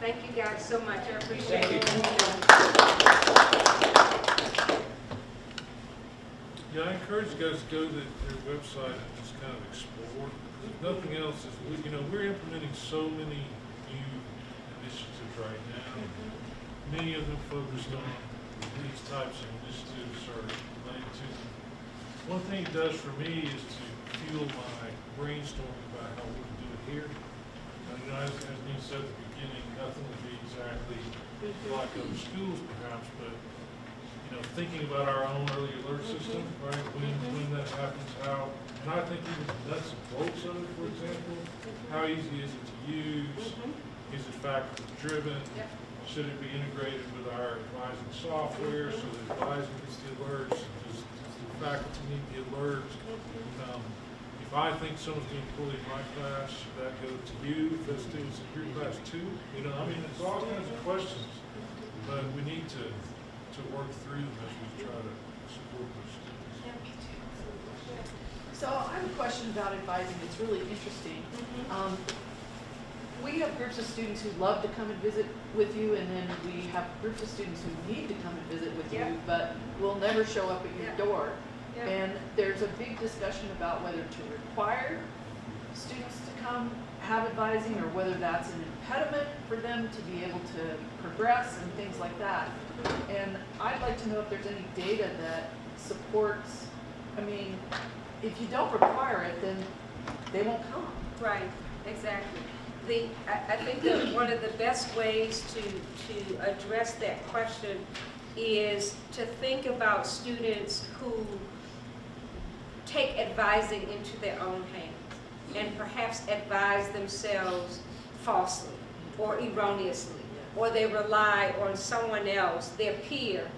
Thank you guys so much, I appreciate Thank it. Yeah, I encourage you guys to go to their website and just kind of explore. Because if nothing else, is we're implementing so many new initiatives right now. Many of them focused on these types of initiatives are related to them. One thing it does for me is to fuel my brainstorming about how we can do it here. As Nina said at the beginning, nothing will be exactly like other schools perhaps, but thinking about our own early alert system, right? When that happens, how, and I think even the nuts and bolts of it, for example, how easy is it to use? Is it faculty driven? Should it be integrated with our advising software so that advising gets the alerts? Does the faculty need the alerts? If I think someone's being bullied in my class, should that go to you? If that student's in your class too? It's all kinds of questions, but we need to work through them as we try to support those students. So I have a question about advising. It's really interesting. We have groups of students who love to come and visit with you, and then we have groups of students who need to come and visit with you, but will never show up at your door. And there's a big discussion about whether to require students to come have advising or whether that's an impediment for them to be able to progress and things like that. And I'd like to know if there's any data that supports, if you don't require it, then they won't come. Right, exactly. I think that one of the best ways to address that question is to think about students who take advising into their own hands and perhaps advise themselves falsely or erroneously, or they rely on someone else, their peer,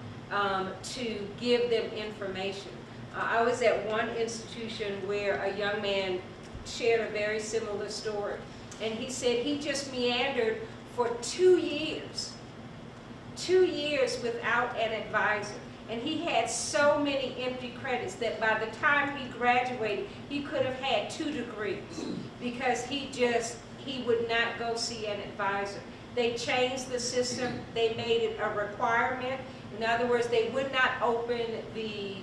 to give them information. I was at one institution where a young man shared a very similar story, and he said he just meandered for 2 years without an advisor. And he had so many empty credits that by the time he graduated, he could have had 2 degrees because he would not go see an advisor. They changed the system. They made it a requirement. In other words, they would not open the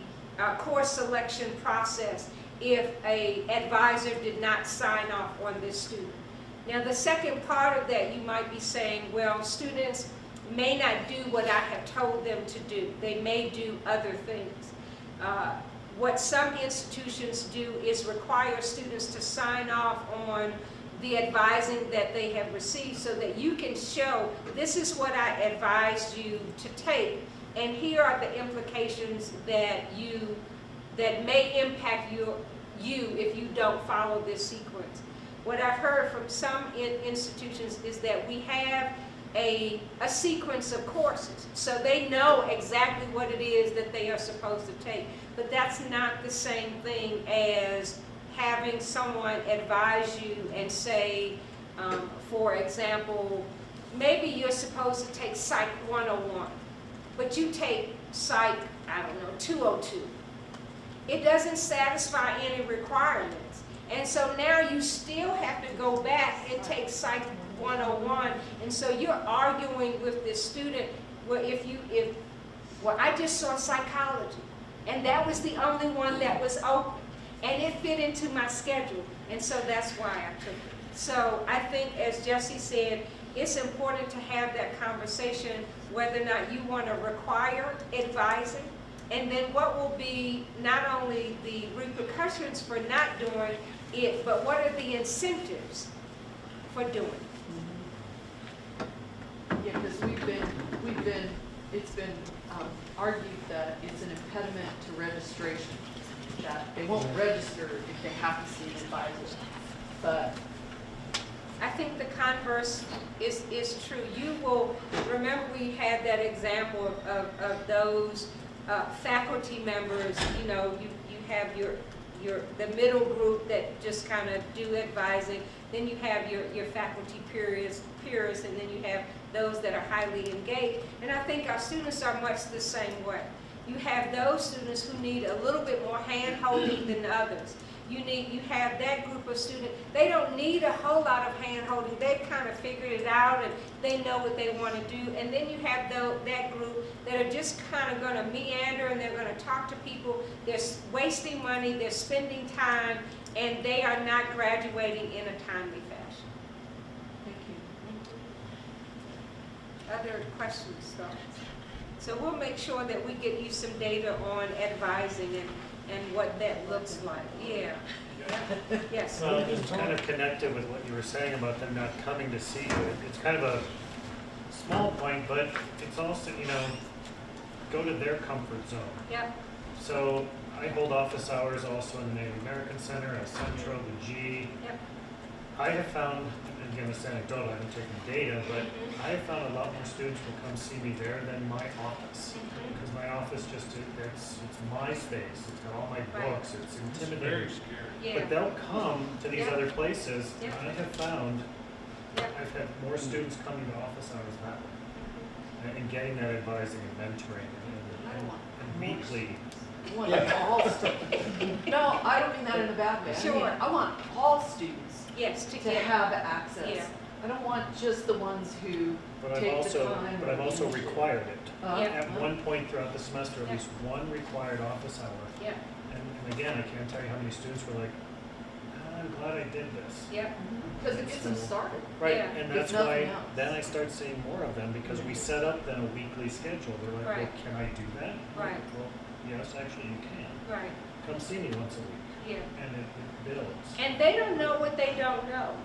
course selection process if an advisor did not sign off on this student. Now, the second part of that, you might be saying, well, students may not do what I have told them to do. They may do other things. What some institutions do is require students to sign off on the advising that they have received so that you can show this is what I advised you to take, and here are the implications that may impact you if you don't follow this sequence. What I've heard from some institutions is that we have a sequence of courses, so they know exactly what it is that they are supposed to take, but that's not the same thing as having someone advise you and say, for example, maybe you're supposed to take Psych 101, but you take Psych, 202. It doesn't satisfy any requirements, and so now you still have to go back and take Psych 101, and so you're arguing with this student, well, I just saw psychology, and that was the only one that was open, and it fit into my schedule, and so that's why I took it. So I think, as Jesse said, it's important to have that conversation whether or not you want to require advising, and then what will be not only the repercussions for not doing it, but what are the incentives for doing it. Yeah, because it's been argued that it's an impediment to registration, that they won't register if they have to see an advisor. But I think the converse is true. You will remember we had that example of those faculty members. You have the middle group that just kind of do advising. Then you have your faculty peers, and then you have those that are highly engaged. And I think our students are much the same way. You have those students who need a little bit more hand-holding than others. You have that group of students, they don't need a whole lot of hand-holding. They've kind of figured it out and they know what they want to do. And then you have that group that are just kind of going to meander and they're going to talk to people. They're wasting money, they're spending time, and they are not graduating in a timely fashion. Thank you. Other questions, thoughts? So we'll make sure that we get you some data on advising and what that looks like. Yeah. Yes. Well, it's kind of connected with what you were saying about them not coming to see you. It's kind of a small point, but it's also, go to their comfort zone. Yep. So I hold office hours also in the Native American Center, at Central, the G. Yep. I have found, and again, it's anecdotal, I haven't taken data, but I have found a lot more students will come see me there than my office. Because my office just, it's my space, it's got all my books, it's intimidating. Yeah. But they'll come to these Yeah. other places, and Yeah. I have found, Yeah. I've had more students coming to office hours that way. And getting that advising and mentoring and weekly. I want all students. No, I don't mean that in a bad way. I mean, Sure. I want all students Yes, to to get. have access. Yeah. I don't want just the ones who But I've take the also, time. but I've also required it. Yeah. At one point throughout the semester, at Yeah. least one required office hour. Yeah, And again, I can't tell you how many students were like, I'm glad I did this. yeah, Because it gets them started. Right, Yeah. and If that's nothing why, else. then I start seeing more of them, because we set up then a weekly schedule. They're like, well, Right. can I do that? Right. Well, yes, actually you can. right, Come see me once a week, yeah. and it builds. And they don't know what they don't know.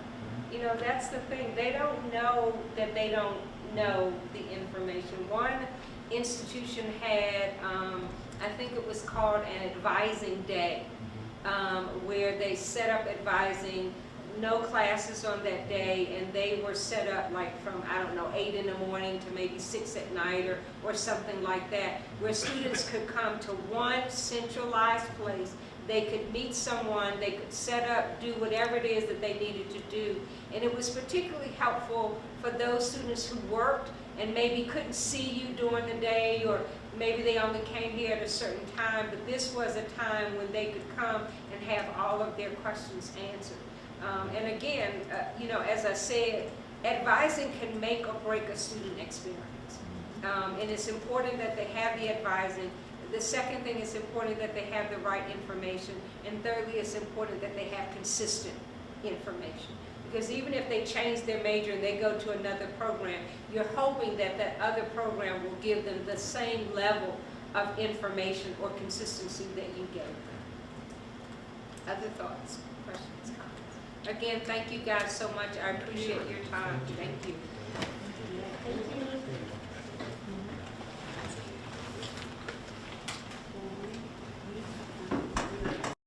That's the thing. They don't know that they don't know the information. One institution had, I think it was called an advising day, where they set up advising, no classes on that day, and they were set up like from, 8 in the morning to maybe 6 at night or something like that, where students could come to one centralized place. They could meet someone, they could set up, do whatever it is that they needed to do. And it was particularly helpful for those students who worked and maybe couldn't see you during the day, or maybe they only came here at a certain time, but this was a time when they could come and have all of their questions answered. And again, as I said, advising can make or break a student experience. And it's important that they have the advising. The second thing is important that they have the right information. And thirdly, it's important that they have consistent information. Because even if they change their major and they go to another program, you're hoping that that other program will give them the same level of information or consistency that you gave them. Other thoughts, questions, comments? Again, thank you guys so much. I appreciate your time. Thank you.